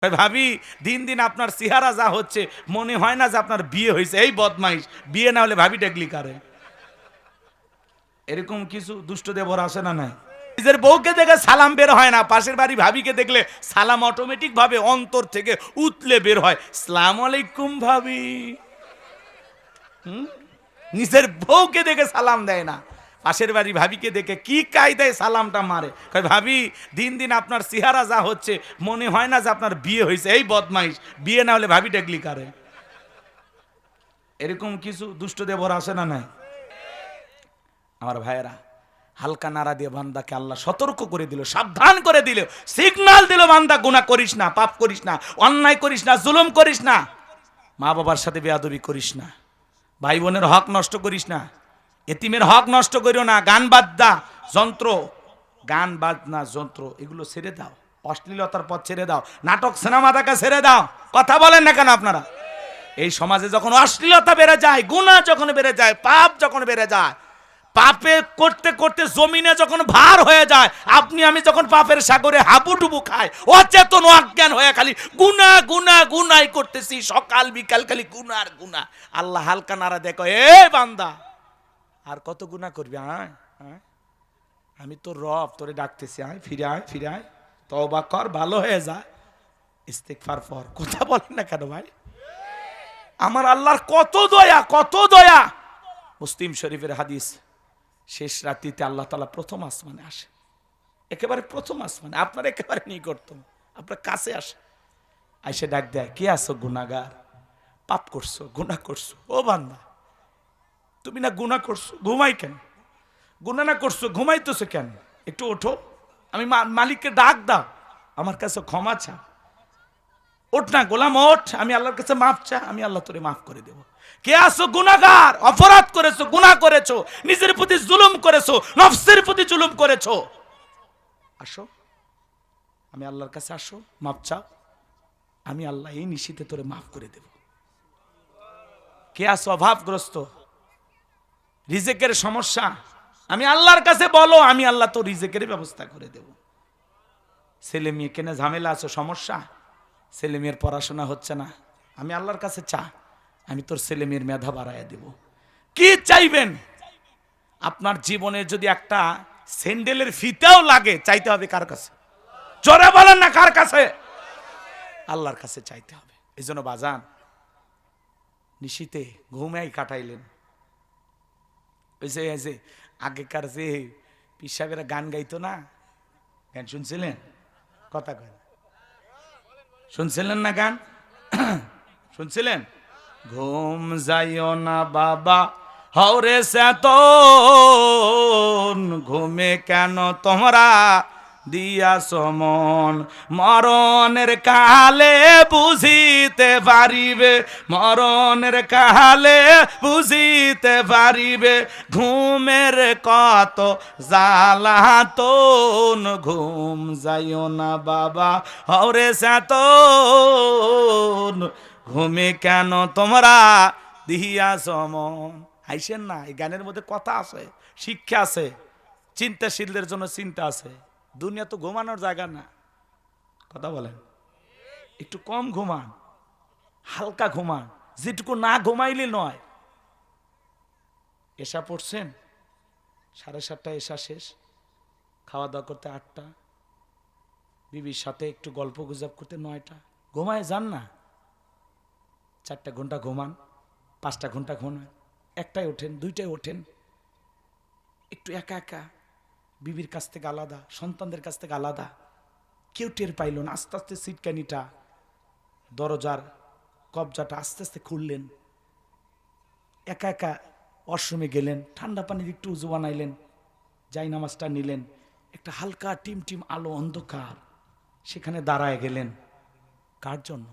ভাবি দিন দিন আপনার চেহারা যা হচ্ছে মনে হয় না যে আপনার বিয়ে হয়েছে। এই বদমাইশ, বিয়ে না হলে ভাবি ডেকলি কারে। এরকম কিছু দুষ্ট দেবর আছে না নাই? নিজের বউকে দেখে সালাম বের হয় না, পাশের বাড়ি ভাবিকে দেখলে সালাম অটোমেটিক ভাবে অন্তর থেকে উতলে বের হয়, সালাম আলাইকুম ভাবি। নিজের বউকে দেখে সালাম দেয় না, পাশের বাড়ি ভাবিকে দেখে কি কায়দায় সালামটা মারে। ভাবি দিন দিন আপনার চেহারা যা হচ্ছে মনে হয় না যে আপনার বিয়ে হয়েছে। এই বদমাইশ, বিয়ে না হলে ভাবি ডেকলি কারে। এরকম কিছু দুষ্ট দেবর আছে না নাই? আমার ভাইয়েরা, হালকা নাড়া দিয়ে বান্দাকে আল্লাহ সতর্ক করে দিল, সাবধান করে দিল, সিগন্যাল দিল, বান্দা গুনাহ করিস না, পাপ করিস না, অন্যায় করিস না, জুলুম করিস না, মা বাবার সাথে বেয়াদবি করিস না, ভাই বোনের হক নষ্ট করিস না, এতিমের হক নষ্ট করিও না, গান বাজনা যন্ত্র, গান বাজনা যন্ত্র এগুলো ছেড়ে দাও, অশ্লীলতার পথ ছেড়ে দাও, নাটক সিনেমা দেখা ছেড়ে দাও। কথা বলেন না কেন আপনারা? এই সমাজে যখন অশ্লীলতা বেড়ে যায়, গুনাহ যখন বেড়ে যায়, পাপ যখন বেড়ে যায়, পাপে করতে করতে জমিনে যখন ভার হয়ে যায়, আপনি আমি যখন পাপের সাগরে হাবুডুবু খাই, অচেতন অজ্ঞান হয়ে খালি গুনাহ গুনাহ গুনাই করতেছি, সকাল বিকাল খালি গুনাহ আর গুনাহ। আল্লাহ হালকা নাড়া দেখো, এ বান্দা আর কত গুনাহ করবি? আয় আয়, আমি তোর রব, তোরে ডাকতেছি, আয় ফিরে আয়, ফিরে আয়, তওবা কর, ভালো হয়ে যা, ইস্তেগফার পর। কথা বলেন না কেন ভাই? আমার আল্লাহর কত দয়া, কত দয়া। মুসলিম শরীফের হাদিস, শেষ রাত্রিতে আল্লাহ তাআলা প্রথম আসমানে আসে, একেবারে প্রথম আসমানে, আপনার একেবারে নিকটতম, আপনার কাছে আসে, আইসে ডাক দেয়, কে আছো গুনাহগার, পাপ করছো, গুনাহ করছো, ও বান্দা তুমি না গুনাহ করছো, ঘুমাই কেন? গুনাহ না করছো ঘুমাইতেছো কেন? একটু ওঠো, আমি মালিককে ডাক দাও, আমার কাছে ক্ষমা চা, ওঠ না গোলাম ওঠ, আমি আল্লাহর কাছে মাফ চা, আমি আল্লাহ তোরে মাফ করে দেব। কে আছো গুনাহগার, অপরাধ করেছো, গুনাহ করেছো, নিজের প্রতি জুলুম করেছো, নফসের প্রতি জুলুম করেছো, আসো আমি আল্লাহর কাছে, আসো মাফ চাও, আমি আল্লাহ এই নিশিতে তোরে মাফ করে দেব। কে আছো অভাবগ্রস্ত, রিজেকের সমস্যা, আমি আল্লাহর কাছে বলো, আমি আল্লাহ তো রিজেকের ব্যবস্থা করে দেব। ছেলে মেয়ে কেনে ঝামেলা আছো, সমস্যা, ছেলে মেয়ের পড়াশোনা হচ্ছে না, আমি আল্লাহর কাছে চা, আমি তোর ছেলে মেয়ের মেধা বাড়াইয়া দেব। কি চাইবেন? আপনার জীবনে যদি একটা স্যান্ডেলের ফিতাও লাগে, চাইতে হবে কার কাছে? জোরে বলেন না, কার কাছে? আল্লাহর কাছে চাইতে হবে। এই জন্য বাজান, নিশীতে ঘুমাই কাটাইলেন, ওই যে আগেকার যে পীর সাহেবেরা গান গাইতো না, গান শুনছিলেন? কথা কয় না, শুনছিলেন না গান? শুনছিলেন? ঘুম যাইও না বাবা হরে সেতন, ঘুমে কেন তোমরা দিয়াছ মন, মরণের কালে বুঝিতে পারিবে, মরণের কালে বুঝিতে পারিবে, ঘুমের কত জ্বালাতন, ঘুম যাইও না বাবা হরে সেতন, ঘুমে কেন তোমরা দিয়াছ মন। আইসেন না, এই গানের মধ্যে কথা আছে, শিক্ষা আছে, চিন্তাশীলদের জন্য চিন্তা আছে। দুনিয়া তো ঘুমানোর জায়গা না। কথা বলেন, একটু কম ঘুমান, হালকা ঘুমান, যেটুকু না ঘুমাইলে নয়। এশা পড়ছেন 7:30 এশা শেষ, খাওয়া দাওয়া করতে 8টা, বিবির সাথে একটু গল্প গুজব করতে 9টা, ঘুমায় যান না। 4 ঘন্টা ঘুমান, 5 ঘন্টা ঘুমান, 1টায় ওঠেন, 2টায় ওঠেন, একটু একা একা, বিবির কাছ থেকে আলাদা, সন্তানদের কাছ থেকে আলাদা, কেউ টের পাইল না। আস্তে আস্তে সিটকানিটা, দরজার কবজাটা আস্তে আস্তে খুললেন, একা একা ওয়াশরুমে গেলেন, ঠান্ডা পানির একটু উজু বানাইলেন, যাই নামাজটা নিলেন, একটা হালকা টিম টিম আলো, অন্ধকার, সেখানে দাঁড়ায় গেলেন। কার জন্য?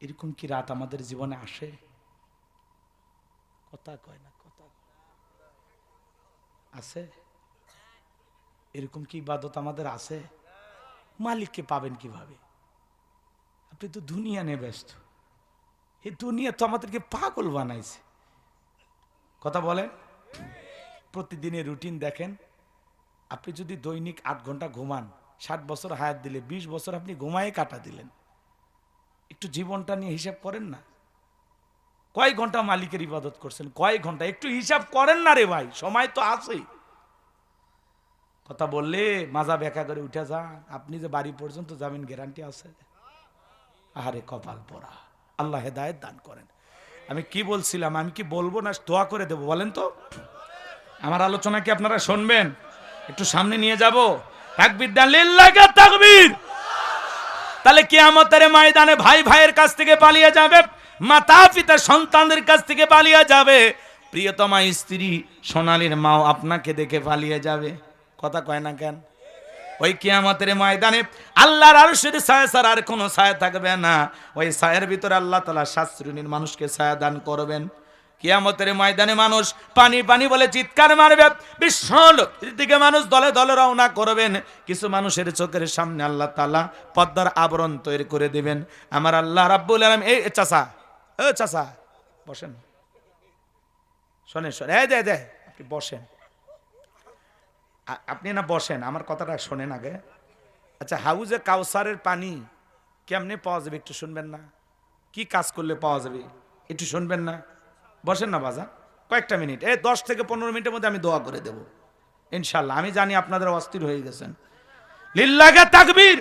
এরকম কি রাত আমাদের জীবনে আসে? কথা কয় না, কথা আছে? এরকম কি ইবাদত আমাদের আছে? মালিককে পাবেন কিভাবে? আপনি তো দুনিয়া নিয়ে ব্যস্ত। এই দুনিয়া তো আমাদেরকে পাগল বানাইছে। কথা বলেন, প্রতিদিনের রুটিন দেখেন, আপনি যদি দৈনিক 8 ঘন্টা ঘুমান, 60 বছর হায়াত দিলে 20 বছর আপনি ঘুমায়ে কাটা দিলেন। একটু জীবনটা নিয়ে হিসাব করেন না। কয় ঘন্টা মালিকের ইবাদত করছেন, কয় ঘন্টা, একটু হিসাব করেন না রে ভাই, সময় তো আছেই। কথা বললে মাজা ব্যাখ্যা করে উঠে যান, আপনি যে বাড়ি পর্যন্ত যাবেন গ্যারান্টি আছে? আরে কপাল পোড়া, আল্লাহ হেদায়েত দান করেন। আমি কি বলছিলাম, আমি কি বলবো না দোয়া করে দেবো বলেন তো? আমার আলোচনা কি আপনারা শুনবেন? একটু সামনে নিয়ে যাব। তাকবীর দেন, লিল্লাহি তাকবীর। তাহলে কিয়ামতের ময়দানে ভাই ভাইয়ের কাছ থেকে পালিয়ে যাবে, মাতা পিতা সন্তানদের কাছ থেকে পালিয়ে যাবে, প্রিয়তমা স্ত্রী সোনালীর মাও আপনাকে দেখে পালিয়ে যাবে। কথা কয় না কেন? ওই কিয়ামতের ময়দানে আল্লাহর আরশের ছায়া ছাড়া আর কোনো ছায়া থাকবে না। ওই ছায়ার ভিতরে আল্লাহ তাআলা 7 শ্রেণীর মানুষকে ছায়া দান করবেন। কিয়ামতের ময়দানে মানুষ পানি পানি বলে চিৎকার মারবে, বিশ্বনবীর দিকে মানুষ দলে দলে রওনা করবেন। কিছু মানুষের চোখের সামনে আল্লাহ তাআলা পর্দার আবরণ তৈরি করে দিবেন। আমার আল্লাহ রাব্বুল আলামিন, এই চাচা, ও চাচা বসেন, শোনেন শোনেন, এই দে আপনি বসেন, আপনি না বসেন, আমার কথাটা শোনেন আগে। আচ্ছা, হাউজে কাউসারের পানি কেমনে পাওয়া যাবে একটু শুনবেন না? কি কাজ করলে পাওয়া যাবে একটু শুনবেন না? বসেন না বাজা, কয়েকটা মিনিট, 10 থেকে 15 মিনিটের মধ্যে আমি দোয়া করে দেব ইনশাল্লাহ। আমি জানি আপনাদের অস্থির হয়ে গেছেন। লিল্লাহি তাকবীর।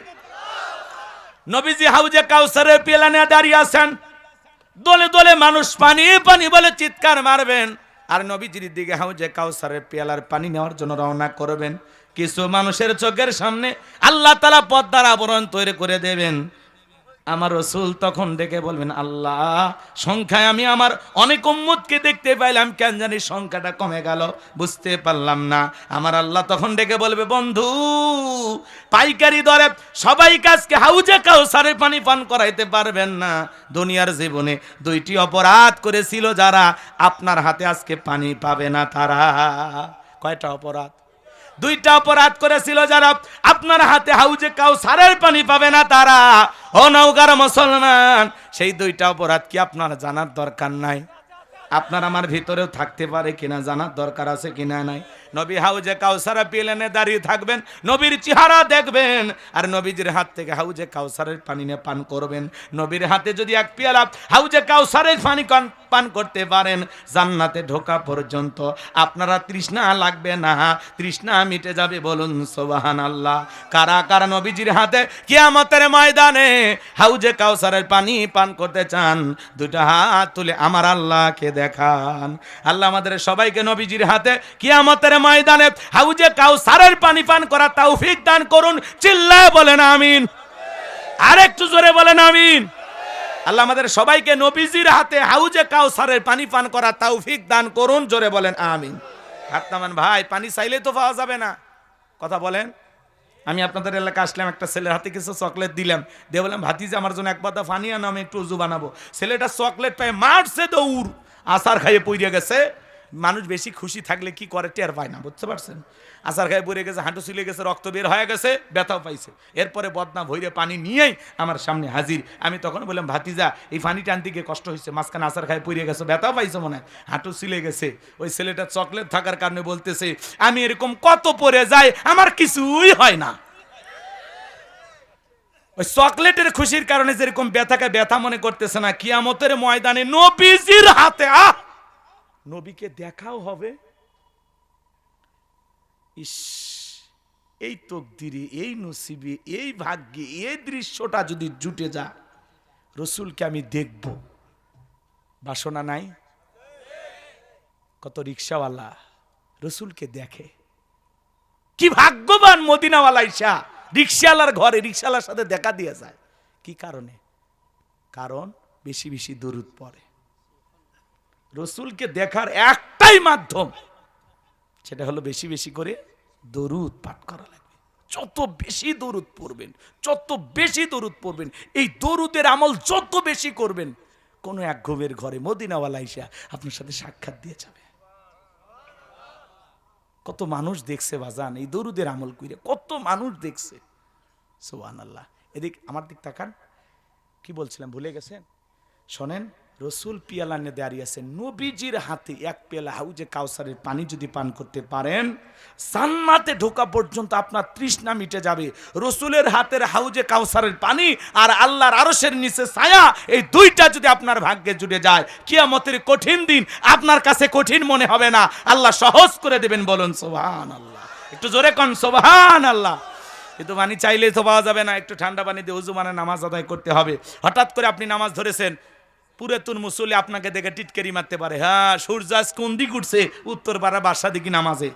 নবীজি হাউজে কাউসারের পেয়ালা নিয়ে দাঁড়িয়ে আছেন, দলে দলে মানুষ পানি পানি বলে চিৎকার মারবেন, আর নবীজির দিকে হাউজে কাউসারের পেয়ালার পানি নেওয়ার জন্য রওনা করবেন। কিছু মানুষের চোখের সামনে আল্লাহ তাআলা পর্দার আবরণ তৈরি করে দেবেন। আমার রাসূল তখন ডেকে বলবেন, আল্লাহ, সংখ্যায় আমি আমার অনেক উম্মতকে দেখতে পাইলাম, কেন জানি সংখ্যাটা কমে গেল, বুঝতে পারলাম না। আমার আল্লাহ তখন ডেকে বলবে, বন্ধু, পাইকারি দরে সবাই কাজকে হাউজে কাউসারের পানি পান করাইতে পারবেন না। দুনিয়ার জীবনে 2টি অপরাধ করেছিল যারা, আপনার হাতে আজকে পানি পাবে না তারা। কয়টা অপরাধ? 2টা অপরাধ করেছিল যারা, আপনার হাতে হাউজে কাউসারের পানি পাবে না তারা। ও নওগাঁর মুসলমান, সেই 2টা অপরাধ কি আপনার জানার দরকার নাই? আপনার আমার ভিতরেও থাকতে পারে কিনা জানার দরকার আছে কিনা নাই? নবী হাউজে কাউসার পেলেনে দাঁড়িয়ে থাকবেন, নবীর চেহারা দেখবেন, আর নবীজির হাত থেকে হাউজে কাউসারের পানি নিয়ে পান করবেন। নবীর হাতে যদি 1 পেয়ালা হাউজে কাউসারের পানি পান করতে পারেন, জান্নাতে ঢোকা পর্যন্ত আপনারা তৃষ্ণা লাগবে না, তৃষ্ণা মিটে যাবে। বলুন সুবহানাল্লাহ। কারা কারা নবীজির হাতে কিয়ামতের ময়দানে হাউজে কাউসারের পানি পান করতে চান? 2টা হাত তুলে আমার আল্লাহকে দেখান। আল্লাহ আমাদের সবাইকে নবীজির হাতে কিয়ামতের ময়দানে হাউজে কাউসারের পানি পান করা তৌফিক দান করুন। চিল্লায় বলেন আমিন। আরেকটু জোরে বলেন আমিন। আল্লাহ আমাদের সবাইকে নবীজির হাতে হাউজে কাউসারের পানি পান করা তৌফিক দান করুন। জোরে বলেন আমিন। হাত নামান ভাই, পানি চাইলে তো পাওয়া যাবে না। কথা বলেন। আমি আপনাদের এলাকা আসলাম, একটা ছেলের হাতে কিছু চকলেট দিলাম, দিয়ে বললাম, ভাতিজা আমার জন্য 1 পাতা পানি আনো, আমি একটু উজু বানাবো। ছেলেটা চকলেট পায় মারছে দৌড়, আসার খাইয়ে পড়ে গেছে। মানুষ বেশি খুশি থাকলে কি করে টের পায় না, বুঝতে পারছেন? আসার খাইয়ে পড়ে গেছে, হাঁটু ছিলে গেছে, রক্ত বের হয়ে গেছে, ব্যথাও পাইছে। এরপরে বদনা ভইরে পানি নিয়েই আমার সামনে হাজির। আমি তখন বললাম, ভাতিজা এই পানি টানতে গিয়ে কষ্ট হয়েছে, মাঝখানে আসার খাইয়ে পড়ে গেছে, ব্যথাও পাইছে, মনে হয় হাঁটু ছিলে গেছে। ওই ছেলেটা চকলেট থাকার কারণে বলতেছে, আমি এরকম কত পরে যাই, আমার কিছুই হয় না। ওই চকলেটের খুশির কারণে যেরকম ব্যথাকে ব্যথা মনে করতেছে না, কিয়ামতের ময়দানে নবীজির হাতে নবীকে দেখাও হবে। ইস, এই তকদিরে, এই নসিবে, এই ভাগ্যে এই দৃশ্যটা যদি জুটে যায়, রসুলকে আমি দেখব, বাসনা নাই? কত রিক্সাওয়ালা রসুলকে দেখে, কি ভাগ্যবান মদিনাওয়ালা ঈশা রিক্সাওয়ালার ঘরে রিক্সাওয়ালার সাথে দেখা দিয়ে যায়। কি কারণে? কারণ বেশি বেশি দরুদ পড়ে। রসুলকে দেখার একটাই মাধ্যম, সেটা হলো বেশি বেশি করে দরুদ পাঠ করা লাগবে। যত বেশি দরুদ পড়বেন, যত বেশি দরুদ পড়বেন, এই দরুদের আমল যত বেশি করবেন, কোনো এক ঘুমের ঘরে মদিনাওয়ালা ঈশা আপনার সাথে সাক্ষাৎ দিয়ে যাবে। কত মানুষ দেখছে বাজান এই দরুদের আমল কইরে, কত মানুষ দেখছে। সুবহানাল্লাহ। এদিক আমার দিক তাকান। কি বলছিলাম ভুলে গেছেন? শোনেন, রসুল পিয়ালা নিয়ে দাঁড়িয়ে আছেন, নবীজির হাতে এক পেয়ালা হাউজে কাউসারের পানি যদি পান করতে পারেন জান্নাতে ঢোকা পর্যন্ত আপনার তৃষ্ণা মিটে যাবে। রসুলের হাতের হাউজে কাউসারের পানি আর আল্লাহর আরশের নিচে ছায়া, এই দুইটা যদি আপনার ভাগ্যে জুড়ে যায়, কিয়ামতের কঠিন দিন আপনার কাছে কঠিন মনে হবে না, আল্লাহ সহজ করে দেবেন। বলুন সুবহানাল্লাহ, একটু জোরে কোন সুবহানাল্লাহ। কিন্তু পানি চাইলেই তো পাওয়া যাবে না, একটু ঠান্ডা পানি দিয়ে উজু মানে নামাজ আদায় করতে হবে। হঠাৎ করে আপনি নামাজ ধরেছেন, পুরাতন মুসল্লি আপনাকে দেখে টিটকারি মারতে পারে, হ্যাঁ সূর্য আজ কোন দিক উঠছে, উত্তর পাড়া বাসা দিকে নামাজে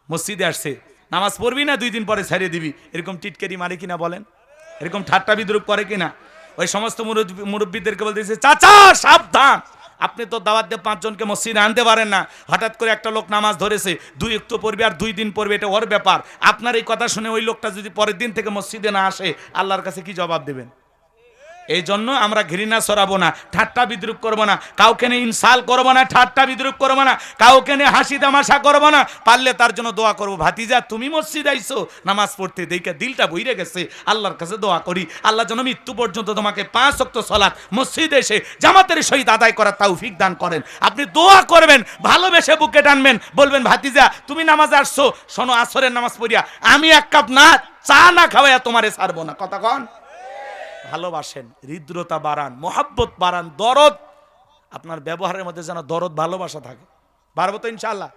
মসজিদে আসছে, নামাজ পড়বি না 2 দিন পরে ছাড়িয়ে দিবি, এরকম টিটকারি মারে কিনা বলেন? এরকম ঠাট্টা বিদ্রুপ করে কিনা? ওই সমস্ত মুরব্বীদেরকে বলতেছে, চাচা সাবধান, আপনি তো দাওয়াত দিয়ে 5 জনকে মসজিদে আনতে পারেন না। হঠাৎ করে একটা লোক নামাজ ধরেছে, 2 একটু পড়বে আর 2 দিন পড়বে, এটা ওর ব্যাপার। আপনার এই কথা শুনে ওই লোকটা যদি পরের দিন থেকে মসজিদে না আসে, আল্লাহর কাছে কি জবাব দেবেন? এই জন্য আমরা ঘৃণা ছড়াবো না, ঠাট্টা বিদ্রুপ করবো না, কাউকে নিয়ে ইনসাল করবো না, ঠাট্টা বিদ্রুপ করবো না, কাউকে নিয়ে হাসি তামাশা করবো না। পারলে তার জন্য দোয়া করবো, ভাতিজা তুমি মসজিদ আইছো নামাজ পড়তে, দেখে দিলটা বইরে গেছে, আল্লাহর কাছে দোয়া করি আল্লাহ যেন মৃত্যু পর্যন্ত তোমাকে 5 ওয়াক্ত সালাত মসজিদে এসে জামাতের সহিত আদায় করার তৌফিক দান করেন। আপনি দোয়া করবেন, ভালোবেসে বুকে টানবেন, বলবেন ভাতিজা তুমি নামাজ আসছো, শোনো আসরের নামাজ পড়িয়া আমি 1 কাপ না চা না খাওয়াইয়া তোমারে ছাড়বো না। কথা কন? ভালোবাসেন, হৃদ্রতা বাড়ান, মোহাব্বত বাড়ান, দরদ, আপনার ব্যবহারের মধ্যে যেন দরদ ভালোবাসা থাকে। পারবো তো ইনশাআল্লাহ।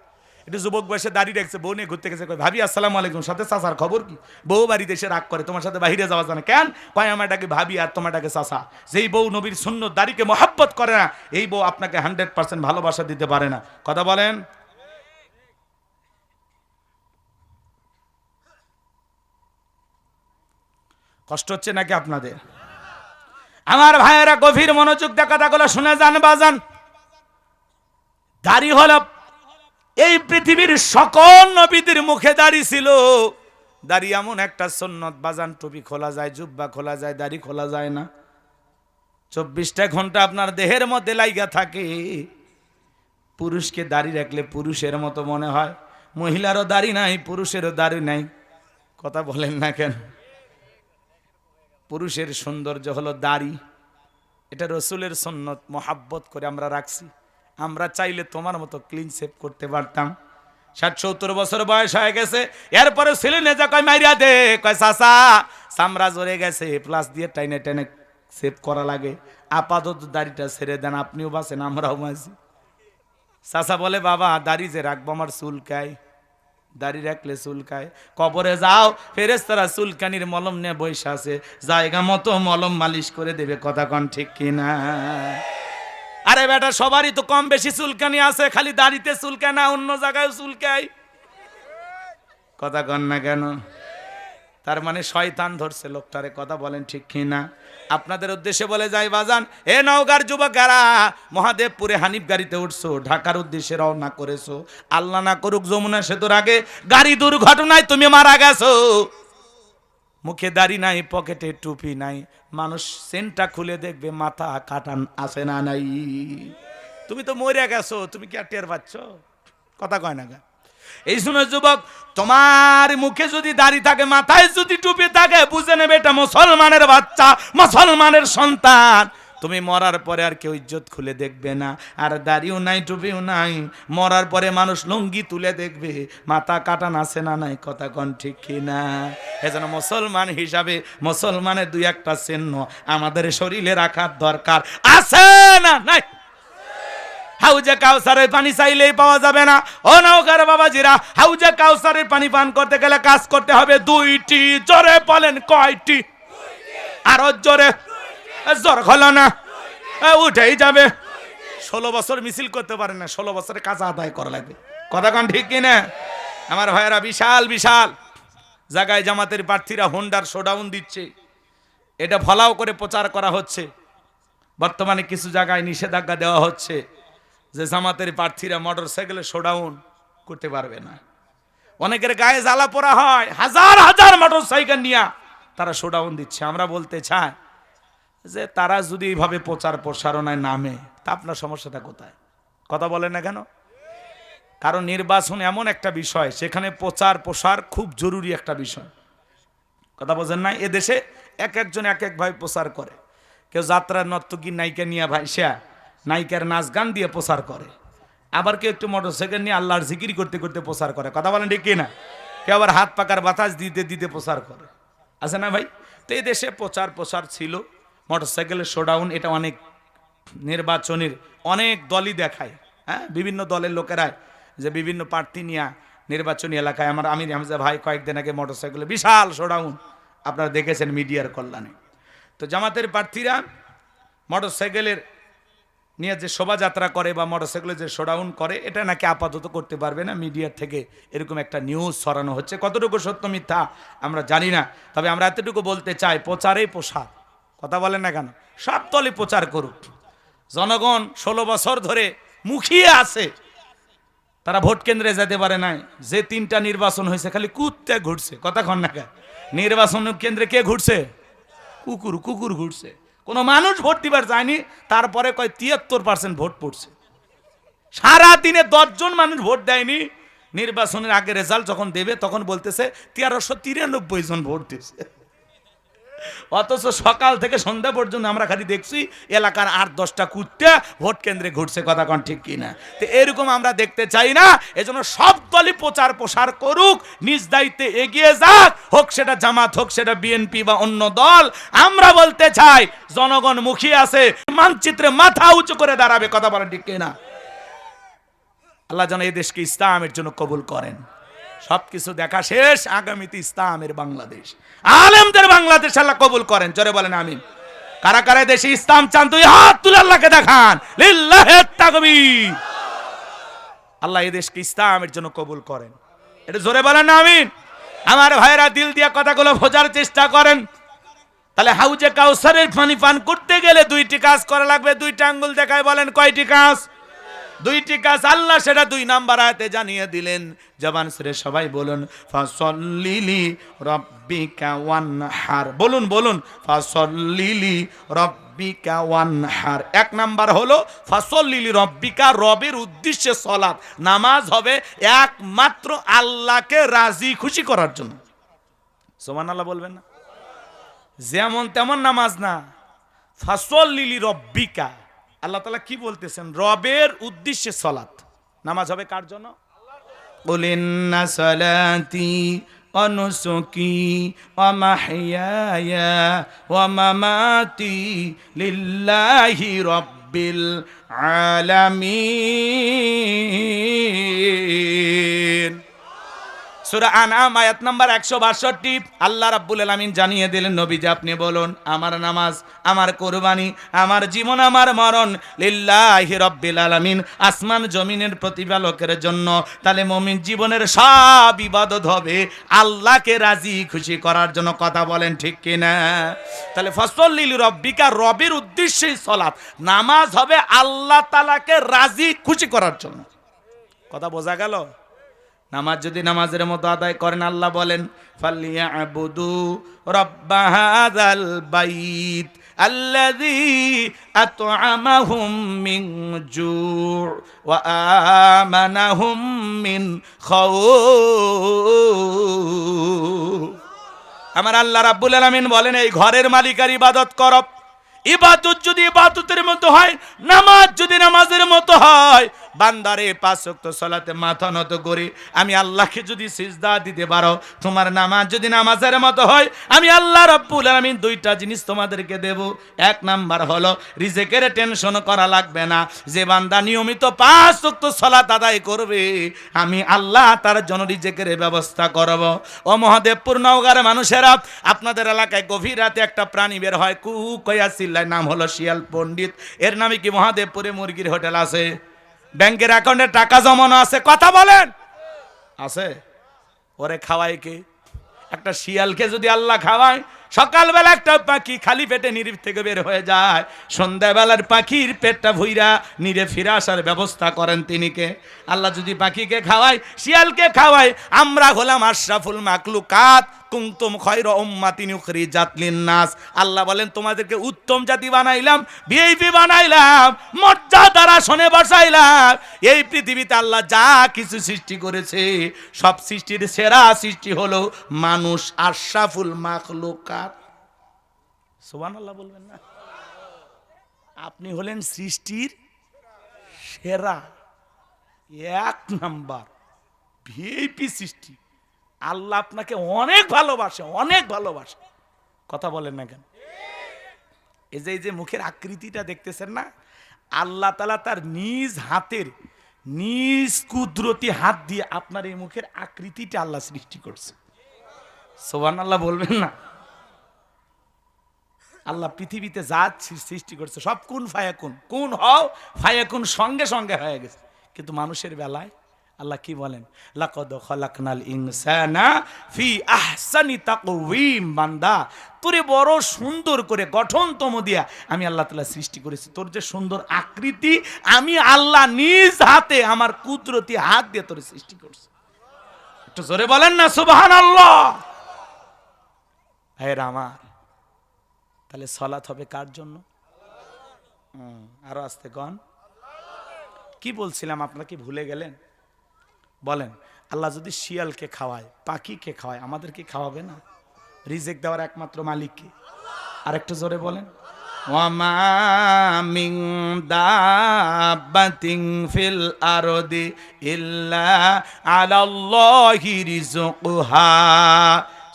একটু যুবক বয়সে দাঁড়িয়ে রেখেছে, বউ নিয়ে ঘুরতে গেছে, ভাবি আসসালামু আলাইকুম, সাথে চাচার খবর কি? বউ বাড়িতে এসে রাগ করে, তোমার সাথে বাইরে যাওয়া যায় না কেন? কয় আমারটাকে ভাবি আর তোমারটাকে চাচা। যেই বউ নবীর সুন্নত দাড়িকে মোহাব্বত করে না, এই বউ আপনাকে 100% ভালোবাসা দিতে পারে না। কথা বলেন? কষ্ট হচ্ছে নাকি আপনাদের? আমার ভাইয়েরা গভীর মনোযোগ দিয়ে কথাগুলো শুনে যান বাজান। দাড়ি হলো এই পৃথিবীর সকল নবীদের মুখে দাড়ি ছিল। দাড়ি এমন একটা সুন্নত বাজান, টুপি খোলা যায়, জুব্বা খোলা যায়, দাড়ি খোলা যায় না। 24টা ঘন্টা আপনার দেহের মধ্যে লাইগা থাকে। পুরুষকে দাড়ি রাখলে পুরুষের মতো মনে হয়, মহিলারও দাড়ি নাই, পুরুষেরও দাড়ি নাই। কথা বলেন না কেন? পুরুষের সৌন্দর্য হলো দাড়ি, এটা রসুলের সুন্নত, মোহাব্বত করে আমরা রাখছি। আমরা চাইলে তোমার মতো ক্লিন শেভ করতে পারতাম। 60-70 বছর বয়স হয়ে গেছে, এরপরে ছেলে নেজা কয় মাইরা দে, কয় চাচা চামড়া জড়ে গেছে, প্লাস দিয়ে টাইনে টাইনে শেভ করা লাগে, আপাতত দাড়িটা ছেড়ে দেন, আপনিও বাঁচেন আমরাও বাঁচি। চাচা বলে বাবা দাড়ি যে রাখবো আমার চুলকায়, দাড়ি রাখলে চুলকায়। কবরে যাও, ফেরেশতারা চুলকানির মলম নিয়ে বসে আছে, জায়গা মতো মলম মালিশ করে দেবে। কথা কন ঠিক কিনা? আরে বেটা সবারই তো কম বেশি চুলকানি আছে, খালি দাড়িতে চুলকায় না, অন্য জায়গায় চুলকায়। কথা কন না কেন? তার মানে শয়তান ধরছে লোকটারে। কথা বলেন ঠিক কিনা? আপনাদের উদ্দেশ্যে বলে যাই বাজান, এ নওগাঁর যুবকেরা, মহাদেবপুরে হানিফ গাড়িতে উঠছো, ঢাকার উদ্দেশ্যে রওনা করেছো, আল্লাহ না করুক যমুনা সেতুর আগে গাড়ি দুর্ঘটনায় তুমি মারা গেছো। মুখে দাড়ি নাই, পকেটে টুপি নাই, মানুষ সেন্টটা খুলে দেখবে মাথা কাটান আছে না নাই। তুমি তো মরে গেছো, তুমি কি আর টের পাচ্ছ? কথা কয় না? এই শুনে যুবক, তোমার মুখে যদি দাড়ি থাকে, মাথায় যদি টুপি থাকে, বুঝে নেবে এটা মুসলমানের বাচ্চা, মুসলমানের সন্তান। তুমি মরার পরে আর কেউ ইজ্জত খুলে দেখবে না, আর দাড়িও নাই, টুপিও নাই, মরার পরে মানুষ লুঙ্গি তুলে দেখবে মাথা কাটান আছে না নাই। কথা কন ঠিক কিনা? এজন্য মুসলমান হিসাবে মুসলমানের 2-1টা চিহ্ন আমাদের শরীরে রাখার দরকার আছে না নাই? হাউজে কাউসারের পানি চাইলেই পাওয়া যাবে না। ও নওগাঁর বাবাজিরা, হাউজে কাউসারের পানি পান করতে গেলে কাজ করতে হবে 2টি। জোরে বলেন কয়টি? আরো জোরে। জোর হলো না, উঠেই যাবে। 16 বছর মিছিল করতে পারে না, 16 বছরে কাজ আদায় করা লাগবে। কথা কন ঠিক কিনা? আমার ভাইয়েরা, বিশাল বিশাল জায়গায় জামাতের প্রার্থীরা হোন্ডার শোডাউন দিচ্ছে, এটা ফলাও করে প্রচার করা হচ্ছে। বর্তমানে কিছু জায়গায় নিষেধাজ্ঞা দেওয়া হচ্ছে যে জামাতের প্রার্থীরা মোটর সাইকেলে শোডাউন করতে পারবে না। অনেকের গায়ে জ্বালা পোড়া হয়, হাজার হাজার মোটর সাইকেল নিয়ে তারা শোডাউন দিচ্ছে। আমরা বলতে চাই যে তারা যদি এইভাবে প্রচার প্রসারণায় নামে, তা আপনার সমস্যাটা কোথায়? কথা বলেন না কেন? কারণ নির্বাচন এমন একটা বিষয়, সেখানে প্রচার প্রসার খুব জরুরি একটা বিষয়। কথা বোঝেন না? এদেশে এক একজন এক এক ভাবে প্রচার করে। কেউ যাত্রার নর্তকী নায়িকা নিয়ে ভাইসা নায়িকার নাচ গান দিয়ে প্রচার করে, আবার কেউ একটু মোটরসাইকেল নিয়ে আল্লাহর জিকির করতে করতে প্রচার করে, কথা বলেন ঠিক কিনা? কেউ আবার হাত পাকার বাতাস দিতে দিতে প্রচার করে, আছে না ভাই? তো এই দেশে প্রচার ছিল মোটরসাইকেলের শোডাউন, এটা অনেক নির্বাচনের অনেক দলই দেখায়, হ্যাঁ, বিভিন্ন দলের লোকেরা যে বিভিন্ন প্রার্থী নিয়ে নির্বাচনী এলাকায়, আমার আমির হামজা ভাই কয়েকদিন আগে মোটরসাইকেলে বিশাল শোডাউন আপনারা দেখেছেন মিডিয়ার কল্যাণে। তো জামাতের প্রার্থীরা মোটরসাইকেলের নিয়ে যে শোভাযাত্রা করে বা মোটরসাইকেলে যে শোডাউন করে, এটা নাকি আপাতত করতে পারবে না, মিডিয়ার থেকে এরকম একটা নিউজ ছড়ানো হচ্ছে। কতটুকু সত্য মিথ্যা আমরা জানি না, তবে আমরা এতটুকু বলতে চাই, প্রচারেই প্রসার, কথা বলেন না কেন? সব দলই প্রচার করুক, জনগণ 16 বছর ধরে মুখিয়ে আছে, তারা ভোট কেন্দ্রে যেতে পারে নাই। যে 3টা নির্বাচন হয়েছে খালি কুত্তে ঘুরছে, কথা কন না কেন? নির্বাচন কেন্দ্রে কে ঘুরছে? কুকুর ঘুরছে, কোনো মানুষ ভোট দিবার যায়নি। তারপরে কয় 73% ভোট পড়ছে। সারা দিনে 10 জন মানুষ ভোট দেয়নি। নির্বাচনের আগে রেজাল্ট যখন দেবে তখন বলতেছে 1393 জন ভোট দিয়েছে। অথচ সকাল থেকে সন্ধ্যা পর্যন্ত আমরা খালি দেখছি এলাকার 8-10টা কুত্তা ভোট কেন্দ্রে ঘুরছে, কথা কন ঠিক কিনা? তো এরকম আমরা দেখতে চাই না। এজন্য সব দলই প্রচার করুক, নিজ দায়িত্বে এগিয়ে যাক, হোক সেটা জামাত, হোক সেটা বিএনপি বা অন্য দল। আমরা বলতে চাই জনগণ মুখিয়ে আছে, মানচিত্রে মাথা উঁচু করে দাঁড়াবে, কথা বলেন ঠিক কিনা? আল্লাহ যেন এই দেশকে ইসলামের জন্য কবুল করেন। সবকিছু দেখা শেষ, আগামীতে ইসলামের বাংলাদেশ, আলেমদের বাংলাদেশ আল্লাহ কবুল করেন, জোরে বলেন আমিন। কারা কারা দেশে ইসলাম চান তুই হাত তুলে আল্লাহকে দেখান, লিল্লাহি তাকবীর। আল্লাহ এই দেশকে ইসলামের জন্য কবুল করেন, এটা জোরে বলেন আমিন। আমার ভাইরা দিল দিয়া কথাগুলো বোঝার চেষ্টা করেন। তাহলে হাউজে কাউসারের পানি পান করতে গেলে 2টি কাজ করা লাগবে। 2টা আঙ্গুল দেখায় বলেন কয়টি কাজ? 2টি কাজ। আল্লাহ সেটা 2 নাম্বার আয়াতে জানিয়ে দিলেন। জবান ছেড়ে সবাই বলুন, ফাসল্লিলি রাব্বিকা ওয়ানহার। বলুন ফাসল্লিলি রাব্বিকা ওয়ানহার। 1 নাম্বার হলো ফাসল্লিলি রাব্বিকা, রবের উদ্দেশ্যে সালাত, নামাজ হবে একমাত্র আল্লাহকে রাজি খুশি করার জন্য। সুবহানাল্লাহ বলবেন না? যেমন তেমন নামাজ না, ফাসল্লিলি রাব্বিকা। আল্লাহ তাআলা কি বলতেছেন? রবের উদ্দেশ্যে সালাত, নামাজ হবে কার জন্য? কুল ইন্না সালাতি ওয়া নুসুকি ওয়া মাহইয়ায়া ওয়া মামাতি লিল্লাহি রাব্বিল আলামিন। সূরা আনআম আয়াত নাম্বার 162। আল্লাহ রাব্বুল আলামিন জানিয়ে দিলেন, নবীজি আপনি বলুন, আমার নামাজ, আমার কুরবানি, আমার জীবন, আমার মরণ লিল্লাহি রাব্বিল আলামিন, আসমান জমিনের প্রতিপালকের জন্য। তাহলে মুমিন জীবনের সব ইবাদত হবে আল্লাহকে রাজি খুশি করার জন্য, কথা বলেন ঠিক কিনা? তাহলে ফাসল্লিলি রাব্বিকা, রবের উদ্দেশ্যেই সালাত, নামাজ হবে আল্লাহ তাআলাকে রাজি খুশি করার জন্য। কথা বোঝা গেল? নামাজ যদি নামাজের মতো আদায় করেন, আল্লাহ বলেন ফালিয়াবুদু রাব্বা হাযাল বাইত আল্লাযী আত'আমাহুম মিন জু' ওয়া আমানাহুম মিন খাউফ। আমার আল্লাহ রাব্বুল আলামিন বলেন, এই ঘরের মালিকের ইবাদত করো। ইবাদত যদি ইবাদতের মতো হয়, নামাজ যদি নামাজের মতো হয়, বান্দারে 5 ওয়াক্ত সালাতে মাথা নত করে আমি আল্লাহকে যদি সিজদা দিতে পারো, তোমার নামাজ যদি নামাজের মতো হয়, আমি আল্লাহ রাব্বুল আলামিন 2টা জিনিস তোমাদেরকে দেব। 1 নাম্বার হলো রিজিকের টেনশন করা লাগবে না। যে বান্দা নিয়মিত 5 ওয়াক্ত সালাত আদায় করবে, আমি আল্লাহ তার জন্য রিজিকের ব্যবস্থা করব। ও মহাদেবপুর নওগাঁর মানুষেরা, আপনাদের এলাকায় গভীর রাতে একটা প্রাণী বের হয়, কু কয়া চিল্লায়, নাম হলো শিয়াল পণ্ডিত। এর নামে কি মহাদেবপুরে মুরগির হোটেল আছে? ব্যাংকের অ্যাকাউন্টে টাকা জমানো আছে? কথা বলেন, আছে? ওরে খাওয়ায় কে? একটা শিয়ালকে যদি আল্লাহ খাওয়ায়, সকালবেলা একটা পাখি খালি পেটে নিরিফ থেকে বের হয়ে যায়, সন্ধ্যাবেলার পাখির পেটটা ভুইরা নিরে ফিরে আসার ব্যবস্থা করেন তিনি কে? আল্লাহ যদি পাখিকে খাওয়ায়, শিয়ালকে খাওয়ায়, আমরা হলাম আশরাফুল মাখলুকাত, কুনতুম খায়রা উম্মাতিন উখরিজাত লিন-নাস। আল্লাহ বলেন তোমাদেরকে উত্তম জাতি বানাইলাম, ভিআইপি বানাইলাম, মর্যাদার আসনে বসাইলাম। এই পৃথিবীতে আল্লাহ যা কিছু সৃষ্টি করেছে, সব সৃষ্টির সেরা সৃষ্টি হলো মানুষ, আশরাফুল মাখলুকাত। সুবহানাল্লাহ বলবেন না? আপনি হলেন সৃষ্টির সেরা, এক নাম্বার ভিআইপি সৃষ্টি। আল্লাহ আপনাকে অনেক ভালোবাসে, অনেক ভালোবাসে। কথা বলেন না কেন? এই যে মুখের আকৃতিটা দেখতেছেন না, আল্লাহ তাআলা তার নিজ হাতের, নিজ কুদরতি হাত দিয়ে আপনার এই মুখের আকৃতিটা আল্লাহ সৃষ্টি করছে। সুবহানাল্লাহ বলবেন না? আল্লাহ পৃথিবীতে যা সৃষ্টি করছে সব কুন ফায়াকুন, কুন হও ফায়াকুন, সঙ্গে সঙ্গে হয়ে গেছে। কিন্তু মানুষের বেলায় আল্লাহ কি বলেন? লাকাদ খালাকনাল ইনসানা ফি আহসানি তাকওয়িম। বান্দা, তোরে বড় সুন্দর করে গঠনতম দিয়া আমি আল্লাহ তাআলা সৃষ্টি করেছি। তোর যে সুন্দর আকৃতি, আমি আল্লাহ নিজ হাতে আমার কুদরতি হাত দিয়ে তোরে সৃষ্টি করছি। একটু জোরে বলেন না সুবহানাল্লাহ। ভাইরা আমার, তাহলে সালাত হবে কার জন্য? আরো আস্তে কন। কি বলছিলাম, আপনারা কি ভুলে গেলেন? বলেন, আল্লাহ যদি শিয়ালকে খাওয়ায়, পাখিকে খাওয়ায়, আমাদেরকে খাওয়াবে না? রিজিক দেওয়ার একমাত্র মালিককে। আর একটু জোরে বলেন। ওয়ামা মিন দাব্বাতিন ফিল আরদি ইল্লা আলাল্লাহি রিজকুহা।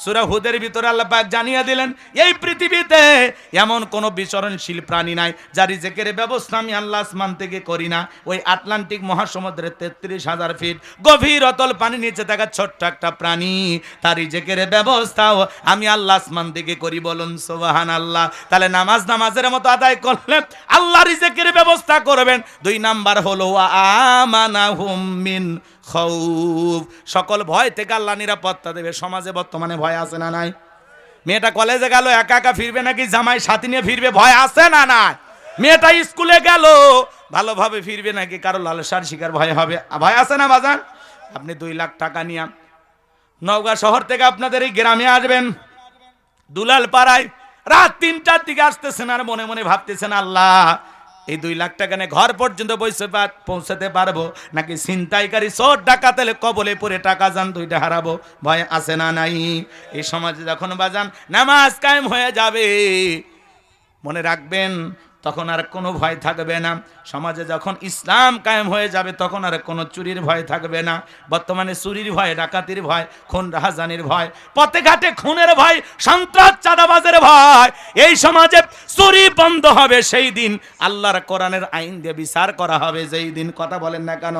সূরা হুদের ভিতরে আল্লাহ পাক জানিয়ে দিলেন, এই পৃথিবীতে এমন কোনো বিচরণশীল প্রাণী নাই যার রিজিকের ব্যবস্থা আমি আল্লাহ আসমান থেকে করি না। ওই আটলান্টিক মহাসমুদ্রের 33,000 ফিট গভীর অতল পানি নিচে থাকা ছোট্ট একটা প্রাণী, তার রিজিকের ব্যবস্থাও আমি আল্লাহ আসমান থেকে করি। বলুন সুবহানাল্লাহ। তাহলে নামাজের মতো আদায় করলে আল্লাহ রিজিকের ব্যবস্থা করবেন। 2 নাম্বার হলো আমানাহুম মিন খাউফ, সকল ভয় থেকে আল্লাহ নিরাপত্তা দেবে। সমাজে বর্তমানে ভয় আছে না নাই? মেয়েটা কলেজে গেল একা একা ফিরবে নাকি জামাই সাথী নিয়ে ফিরবে? ভয় আছে না নাই? মেয়েটা স্কুলে গেল ভালোভাবে ফিরবে নাকি কারো লালসার শিকার ভয় হবে? ভয় আছে না বাজান? আপনি 2 লাখ টাকা নিয়ে নওগাঁ শহর থেকে আপনাদের এই গ্রামে আসবেন, দুলাল পাড়ায় রাত 3টার দিকে আসতেছেন আর মনে মনে ভাবতেছেন, আল্লাহ এই 2 লাখ টাকা নিয়ে ঘর পর্যন্ত পৌঁছাতে পারবো নাকি ছিনতাইকারী চোর ডাকাতের কবলে পড়ে টাকা যান 2টা হারাবো? ভয় আছে না নাই? এই সমাজে যখন বাজান নামাজ কায়েম হয়ে যাবে, মনে রাখবেন তখন আর কোনো ভয় থাকবে না। সমাজে যখন ইসলাম কায়েম হয়ে যাবে তখন আর কোনো চুরির ভয় থাকবে না। বর্তমানে চুরির ভয়, ডাকাতির ভয়, খুন রাহাজানির ভয়, পথে ঘাটে খুনের ভয়, সন্ত্রাস চাঁদাবাজের ভয়। এই সমাজে চুরি বন্ধ হবে সেই দিন, আল্লাহর কোরআনের আইন দিয়ে বিচার করা হবে যেই দিন। কথা বলেন না কেন?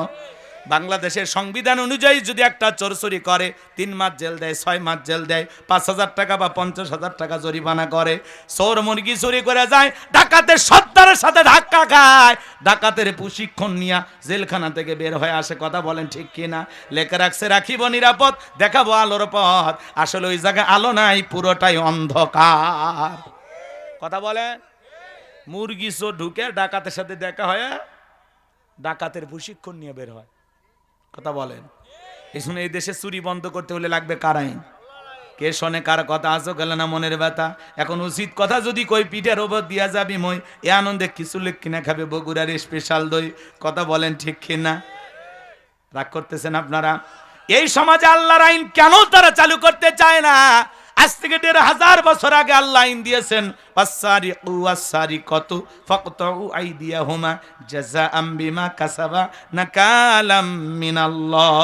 বাংলাদেশের সংবিধান অনুযায়ী যদি একটা চোর চুরি করে 3 মাস জেল দেয়, 6 মাস জেল দেয়, 5,000 টাকা বা 50,000 টাকা জরিমানা করে। চোর মুরগি চুরি করে যায়, ডাকাতের সর্দারের সাথে ধাক্কা খায়, ডাকাতের প্রশিক্ষণ নিয়ে জেলখানা থেকে বের হয়ে আসে। কথা বলেন ঠিক কিনা? লেখা রাখছে রাখিব নিরাপদ, দেখাবো আলোর পথ। আসলে ওই জায়গায় আলো নাই, পুরোটাই অন্ধকার। কথা বলেন। মুরগি চোর ঢুকে ডাকাতের সাথে দেখা হয়, ডাকাতের প্রশিক্ষণ নিয়ে বের হয়। কথা বলেন। এই শুনে এই দেশে চুরি বন্ধ করতে হলে লাগবে কার আইন? কে শোনে কার কথা? আসো গেল না মনের ব্যথা। এখন উচিত কথা যদি কই পিঠের ওপর দিয়া যাবি মই, এ আনন্দে কিছু লোক কিনা খাবে বগুড়ার স্পেশাল দই। কথা বলেন ঠিক কিনা? রাগ করতেছেন আপনারা? এই সমাজে আল্লাহর আইন কেন তারা চালু করতে চায় না? আজ থেকে 1,500 বছর আগে আল্লাহ আইন দিয়েছেন, ওয়াসসারিকু ওয়াসসারিকাতু ফাকতাউ আইদিয়াহুমা জাযাআম বিমা কাসাবা নাকালাম মিনাল্লাহ।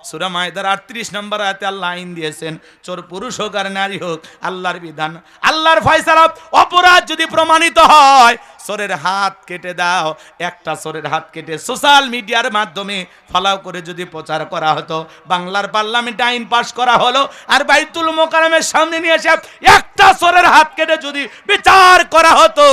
সূরা মায়দার 38 নম্বর আয়াতে আল্লাহ আইন দিয়েছেন, চোর পুরুষ হোক আর নারী হোক, আল্লাহর বিধান, আল্লাহর ফয়সালা। অপরাধ যদি প্রমাণিত হয়, চোরের হাত কেটে দাও। একটা চোরের হাত কেটে সোশ্যাল মিডিয়ার মাধ্যমে ফলাও করে যদি প্রচার করা হতো, বাংলার পার্লামেন্টে আইন পাশ করা হলো, আর বাইতুল মোকাররমের সামনে নিয়ে এসে একটা চোরের হাত কেটে যদি বিচার করা হতো,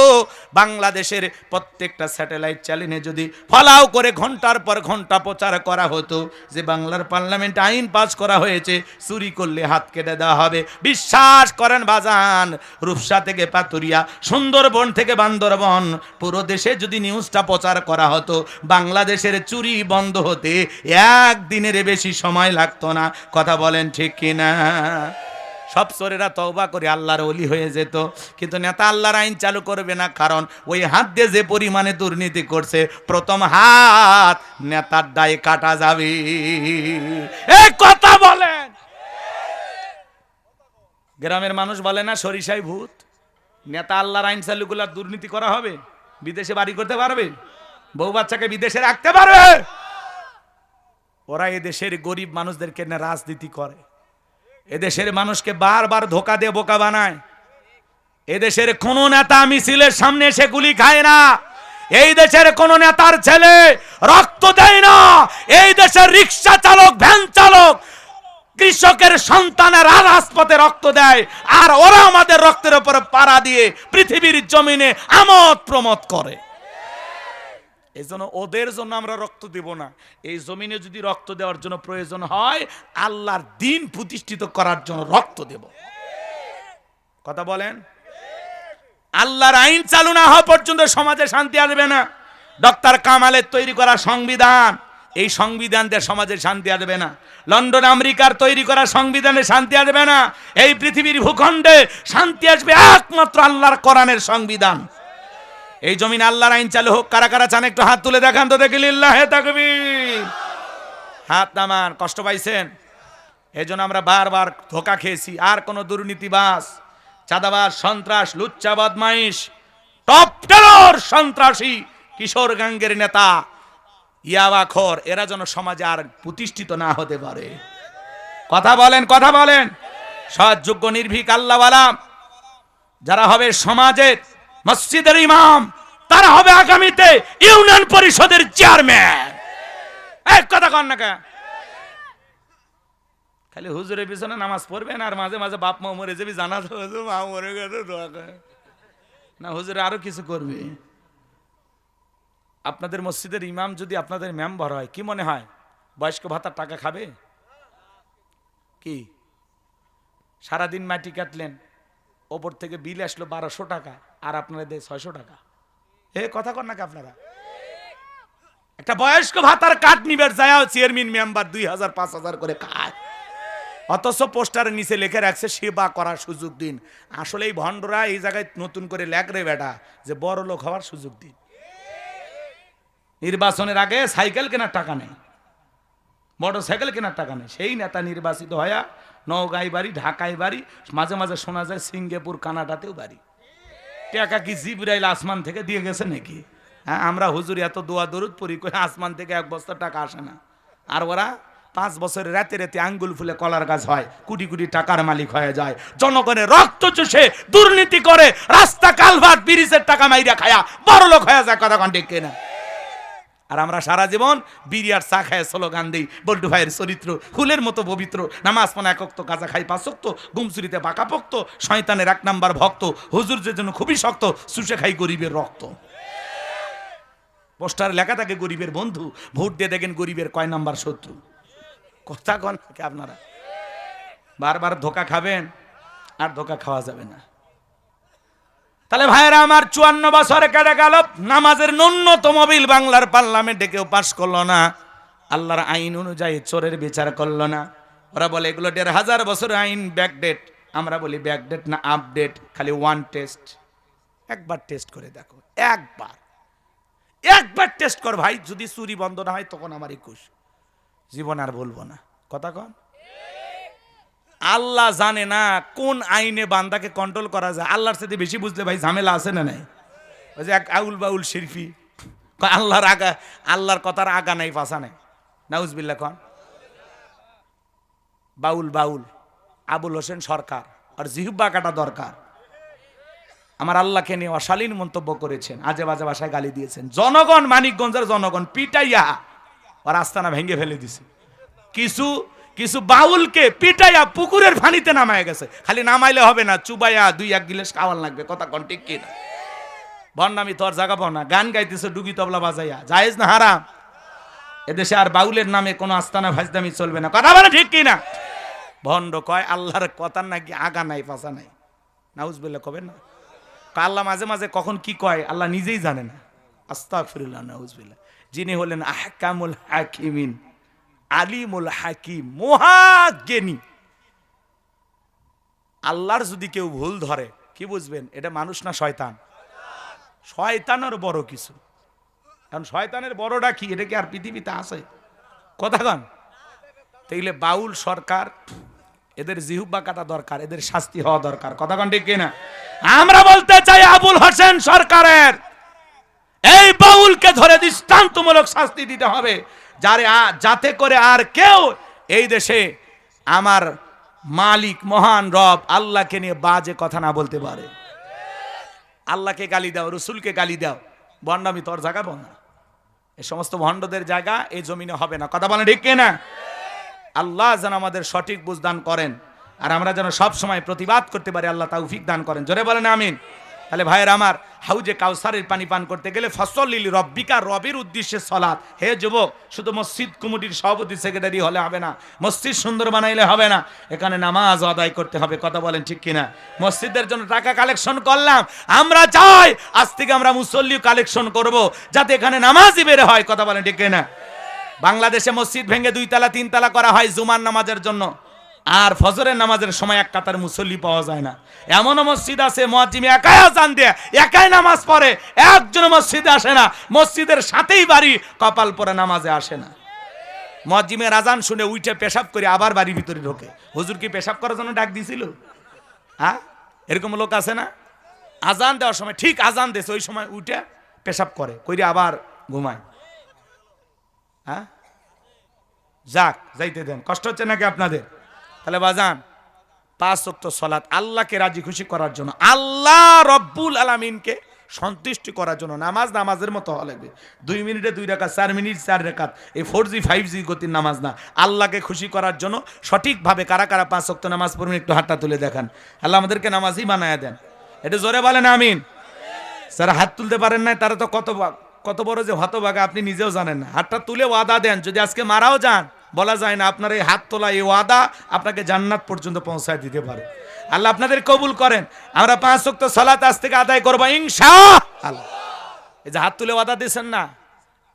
বাংলাদেশের প্রত্যেকটা স্যাটেলাইট চ্যানেলে যদি ফলাও করে ঘন্টার পর ঘন্টা প্রচার করা হতো যে বাংলার পার্লামেন্টে আইন পাস করা হয়েছে, চুরি করলে হাত কেটে দেওয়া হবে। বিশ্বাস করেন বাজান, রূপসা থেকে পাতুরিয়া, সুন্দরবন থেকে বান্দরবন, পুরো দেশে যদি নিউজটা প্রচার করা হতো, বাংলাদেশের চুরি বন্ধ হতে 1 দিনের বেশি সময় লাগতো না। কথা বলেন ঠিক কিনা? সব চোরেরা তওবা করে আল্লাহর ওলি হয়ে যেত। কিন্তু নেতা আল্লাহর আইন চালু করবে না, কারণ ওই হাত দিয়ে যে পরিমাণে দুর্নীতি করছে, প্রথম হাত নেতার দায়ে কাটা যাবে। এই কথা বলেন। গ্রামের মানুষ বলে না সরিষাই ভূত। নেতা আল্লাহর আইন চালু করলে দুর্নীতি করা হবে? বিদেশে বাড়ি করতে পারবে? বউ বাচ্চাকে বিদেশে রাখতে পারবে? ওরা এদেশের গরিব মানুষদেরকে না রাজনীতি করে, এদেশের মানুষকে বারবার ধোকা দিয়ে বোকা বানায়। এদেশের কোন নেতা মিছিলের সামনে এসে গুলি খায় না, এই দেশের কোন নেতার ছেলে রক্ত দেয় না, এই দেশের রিক্সা চালক, ভ্যান চালক, কৃষকের সন্তানেরা রাজপথে রক্ত দেয়, আর ওরা আমাদের রক্তের উপরে পাড়া দিয়ে পৃথিবীর জমিনে আমোদ প্রমোদ করে। এই জন্য ওদের জন্য আমরা রক্ত দেব না। এই জমিনে যদি রক্ত দেওয়ার জন্য প্রয়োজন হয়, আল্লাহর দ্বীন প্রতিষ্ঠিত করার জন্য রক্ত দেব। কথা বলেন। আল্লাহর আইন চালু না হওয়া পর্যন্ত সমাজে শান্তি আসবে না। ডক্টর কামালের তৈরি করা সংবিধান, এই সংবিধান দিয়ে সমাজে শান্তি আসবে না। লন্ডন আমেরিকার তৈরি করা সংবিধানে শান্তি আসবে না। এই পৃথিবীর ভূখণ্ডে শান্তি আসবে একমাত্র আল্লাহর কোরআনের সংবিধান। এই জমিন আল্লাহর আইন চালু হোক। কারা কারা চান একটু হাত তুলে দেখান তো দেখি। লিল্লাহে তাকবীর। হাত নামান। কষ্ট পাইছেন? এই জন্য আমরা বারবার ধোকা খেয়েছি। আর কোন দুর্নীতিবাজ, চাঁদাবাজ, সন্ত্রাস, লুচ্চা, বদমাইশ, টপ টেলর, সন্ত্রাসী, কিশোর গ্যাংয়ের নেতা, ইয়াবাখোর, এরা যেন সমাজে আর প্রতিষ্ঠিত না হতে পারে। কথা বলেন, কথা বলেন। সৎ, যোগ্য, নির্ভীক, আল্লাহওয়ালা যারা হবে সমাজের মসজিদের ইমাম, তারা হবে আগামীতে ইউনিয়ন পরিষদের চেয়ারম্যান। এক কথা কন না, খালি হুজুরের পিছনে নামাজ পড়বেন আর মাঝে মাঝে বাপ মা মরে যাবি, জানা মা মরে গেছে না, হুজুরে আরো কিছু করবে। আপনাদের মসজিদের ইমাম যদি আপনাদের মেম্বার হয়, কি মনে হয় বয়স্ক ভাতার টাকা খাবে? কি সারাদিন মাটি কাটলেন, ওপর থেকে বিল আসলো 1200 টাকা, আর আপনারা দেয় 600 টাকা। এ কথা কন নাকি আপনারা? একটা বয়স্ক ভাতার কাট নিবে যায় চেয়ারম্যান মেম্বার 2000 5000 করে খায়, অথচ পোস্টারের নিচে লিখে রাখছে সেবা করার সুযোগ দিন। আসলে এই ভণ্ডরা এই জায়গায় নতুন করে লেখরে বেটা যে বড় লোক হওয়ার সুযোগ দিন। নির্বাচনের আগে সাইকেল কেনার টাকা নেই, মোটর সাইকেল কেনার টাকা নেই, সেই নেতা নির্বাচিত হয়া নওগাঁয় বাড়ি, ঢাকায় বাড়ি, মাঝে মাঝে শোনা যায় সিঙ্গাপুর, কানাডাতেও বাড়ি। টাকা কি জিবরাইল আসমান থেকে দিয়ে গেছে নাকি? হ্যাঁ, আমরা হুজুর এত দোয়া দরুদ পড়ি, করে আসমান থেকে এক বস্তা টাকা আসে না। আর ওরা 5 বছরে রাতে রাতে আঙ্গুল ফুলে কলার গাছ হয়, কোটি কোটি টাকার মালিক হয়ে যায়, জনগণের রক্ত চুষে দুর্নীতি করে, রাস্তা কালভার্ট ব্রিজের টাকা মাইরা খায়া বড় লোক হয়ে যায়। কথা ঠিক কিনা? আর আমরা সারা জীবন বিড়ি আর চা খায় স্লোগান দিই, বল্টু ভাইয়ের চরিত্র ফুলের মতো পবিত্র, নামাজ পড়া 1 ওয়াক্ত, গাঁজা খাই 5 ওয়াক্ত, গুমচুরিতে বাঁকা পোক্ত, শয়তানের 1 নাম্বার ভক্ত, হুজুর যে জন্য খুবই শক্ত, চুষে খাই গরিবের রক্ত। পোস্টার লেখা থাকে গরিবের বন্ধু, ভোট দিয়ে দেখেন গরিবের কয় নাম্বার শত্রু। কথা কন নাকি আপনারা? বারবার ধোকা খাবেন, আর ধোকা খাওয়া যাবে না। তাহলে ভাইয়েরা আমার 54 বছরে কেটে গেল, নামাজের ন্যূনতম বিল বাংলার পার্লামেন্টে কেউ পাশ করলো না, আল্লাহর আইন অনুযায়ী চোরের বিচার করলো না। ওরা বলে এগুলো 1500 বছরের আইন, ব্যাকডেট। আমরা বলি ব্যাকডেট না, আপডেট। খালি ওয়ান টেস্ট, একবার টেস্ট করে দেখো, একবার টেস্ট কর ভাই, যদি চুরি বন্ধ না হয় তখন আমার 21, জীবন আর বলবো না। কথা কন। আল্লাহ জানে না কোন আইনে বান্দাকে কন্ট্রোল করা যায়। আল্লাহর সাথে বেশি বুঝলে ভাই ঝামেলা আছে না নাই? ওই যে এক আউল বাউল শিরফি, আল্লাহর আগা, আল্লাহর কথার আগা নাই পাছা নাই। নাউজবিল্লাহ কন। বাউল বাউল আবুল হোসেন সরকার, আর জিহুব্বা কাটা দরকার। আমার আল্লাহকে নিয়ে অশালীন মন্তব্য করেছেন, আজে বাজে ভাষায় গালি দিয়েছেন। জনগণ, মানিকগঞ্জের জনগণ পিটাইয়া ওর আস্তানা ভেঙে ফেলে দিছে। কিছু বাউলকে পিটাইয়া পুকুরের পানিতে নামায় গেছে। খালি নামাইলে হবে না, চুবাইয়া 2-1 গিলাস খাওয়ার লাগবে। কথা কোন ঠিক কিনা? ভণ্ডামি তোর জায়গা পাও না। গান গাইতেছে ডুগি তবলা বাজাইয়া, জায়েজ না হারাম? এদেশে আর বাউলের নামে কোনো আস্তানা ভাজদামি চলবে না। কথা বলে ঠিক কিনা? ভণ্ড কয় আল্লাহর কথার নাকি আগা নাই পাছা নাই। নাউজুবিল্লাহ কবে না? আল্লাহ মাঝে মাঝে কখন কি কয় আল্লাহ নিজেই জানে না। আস্তাগফিরুল্লাহ, নাউজুবিল্লাহ। যিনি হলেন আহকামুল হাকিমিন, আলিমুল হাকিম, মহাজ্ঞানী। আল্লাহর যদি কেউ ভুল ধরে, কি বুঝবেন এটা মানুষ না শয়তান? শয়তানের বড় কিছু। কারণ শয়তানের বড়টা কি, এটা কি আর পৃথিবীতে আছে? কথা কন। তাইলে বাউল সরকার, এদের জিহুব্বা কাটা দরকার, এদের শাস্তি হওয়া দরকার। কথা কন ঠিক কিনা? আমরা বলতে চাই আবুল হোসেন সরকারের এই বাউলকে ধরে দৃষ্টান্তমূলক শাস্তি দিতে হবে, যাতে করে আর কেউ এই দেশে আমার মালিক মহান রব আল্লাহকে নিয়ে বাজে কথা না বলতে পারে। আল্লাহকে গালি দাও, রসুলকে গালি দাও, ভণ্ডামি তোর জায়গা না। এই সমস্ত ভণ্ডদের জায়গা এই জমিনে হবে না। কথা বলেন ঠিক কিনা? আল্লাহ যেন আমাদের সঠিক বুঝদান করেন, আর আমরা যেন সব সময় প্রতিবাদ করতে পারি। আল্লাহ তৌফিক দান করেন। জোরে বলেন আমিন। তাহলে ভাইয়ের আমার, হাউজে কাউসারের পানি পান করতে গেলে ফসলিল রব্বিকা, রবের উদ্দেশ্যে সলাৎ। হে যুবক, শুধু মসজিদ কমিটির সভাপতি সেক্রেটারি হলে হবে না, মসজিদ সুন্দর বানাইলে হবে না, এখানে নামাজ আদায় করতে হবে। কথা বলেন ঠিক কিনা? মসজিদের জন্য টাকা কালেকশন করলাম, আমরা চাই আজ থেকে আমরা মুসল্লি কালেকশন করব, যাতে এখানে নামাজই বের হয়। কথা বলেন ঠিক কিনা? বাংলাদেশে মসজিদ ভেঙে 2 তলা 3 তলা করা হয় জুমার নামাজের জন্য, আর ফজরের নামাজের সময় এক কাতার মুসল্লি পাওয়া যায় না। এমনও মসজিদ আছে মুয়াজ্জিম একাই আযান দেয়, একাই নামাজ পড়ে, একজন মসজিদে আসে না, মসজিদের সাথেই বাড়ি, কপাল পরে নামাজে আসে না। মুয়াজ্জিমের আযান শুনে উঠে পেশাব করে আবার বাড়ির ভিতরে ঢোকে। হুজুর কি পেশাব করার জন্য ডাক দিছিল? হ্যাঁ, এরকম লোক আছে না? আযান দেওয়ার সময় ঠিক আযান দেছে, ওই সময় উঠে পেশাব করে, কইরে আবার ঘুমায়। হ্যাঁ, যাক, যাইতে দেন। কষ্ট হচ্ছে নাকি আপনাদের? তাহলে বাজান, 5 ওয়াক্ত সালাত আল্লাহকে রাজি খুশি করার জন্য, আল্লাহ রব্বুল আলামিনকে সন্তুষ্টি করার জন্য নামাজ নামাজের মতো হওয়া লাগবে। 2 মিনিটে 2 রাকাত, 4 মিনিট 4 রাকাত, এই 4G 5G গতির নামাজ না। আল্লাহকে খুশি করার জন্য সঠিকভাবে কারা কারা 5 ওয়াক্ত নামাজ পড়বেন একটু হাতটা তুলে দেখান। আল্লাহ আমাদেরকে নামাজি বানায়া দেন। একটু জোরে বলেন আমিন। যারা হাত তুলতে পারেন না তারা তো কত বড় যে হতভাগা আপনি নিজেও জানেন না। হাতটা তুলে ওয়াদা দেন, যদি আজকে মারাও যান, বলা যায় না আপনার এই হাত তোলা এই ওয়াদা আপনাকে জান্নাত পর্যন্ত পৌঁছায় দিতে পারে। আল্লাহ আপনাদের কবুল করেন। আমরা 5 ওয়াক্ত সালাত আজ থেকে আদায় করব ইনশাআল্লাহ। এই যে হাত তুলে ওয়াদা দিয়েছেন না,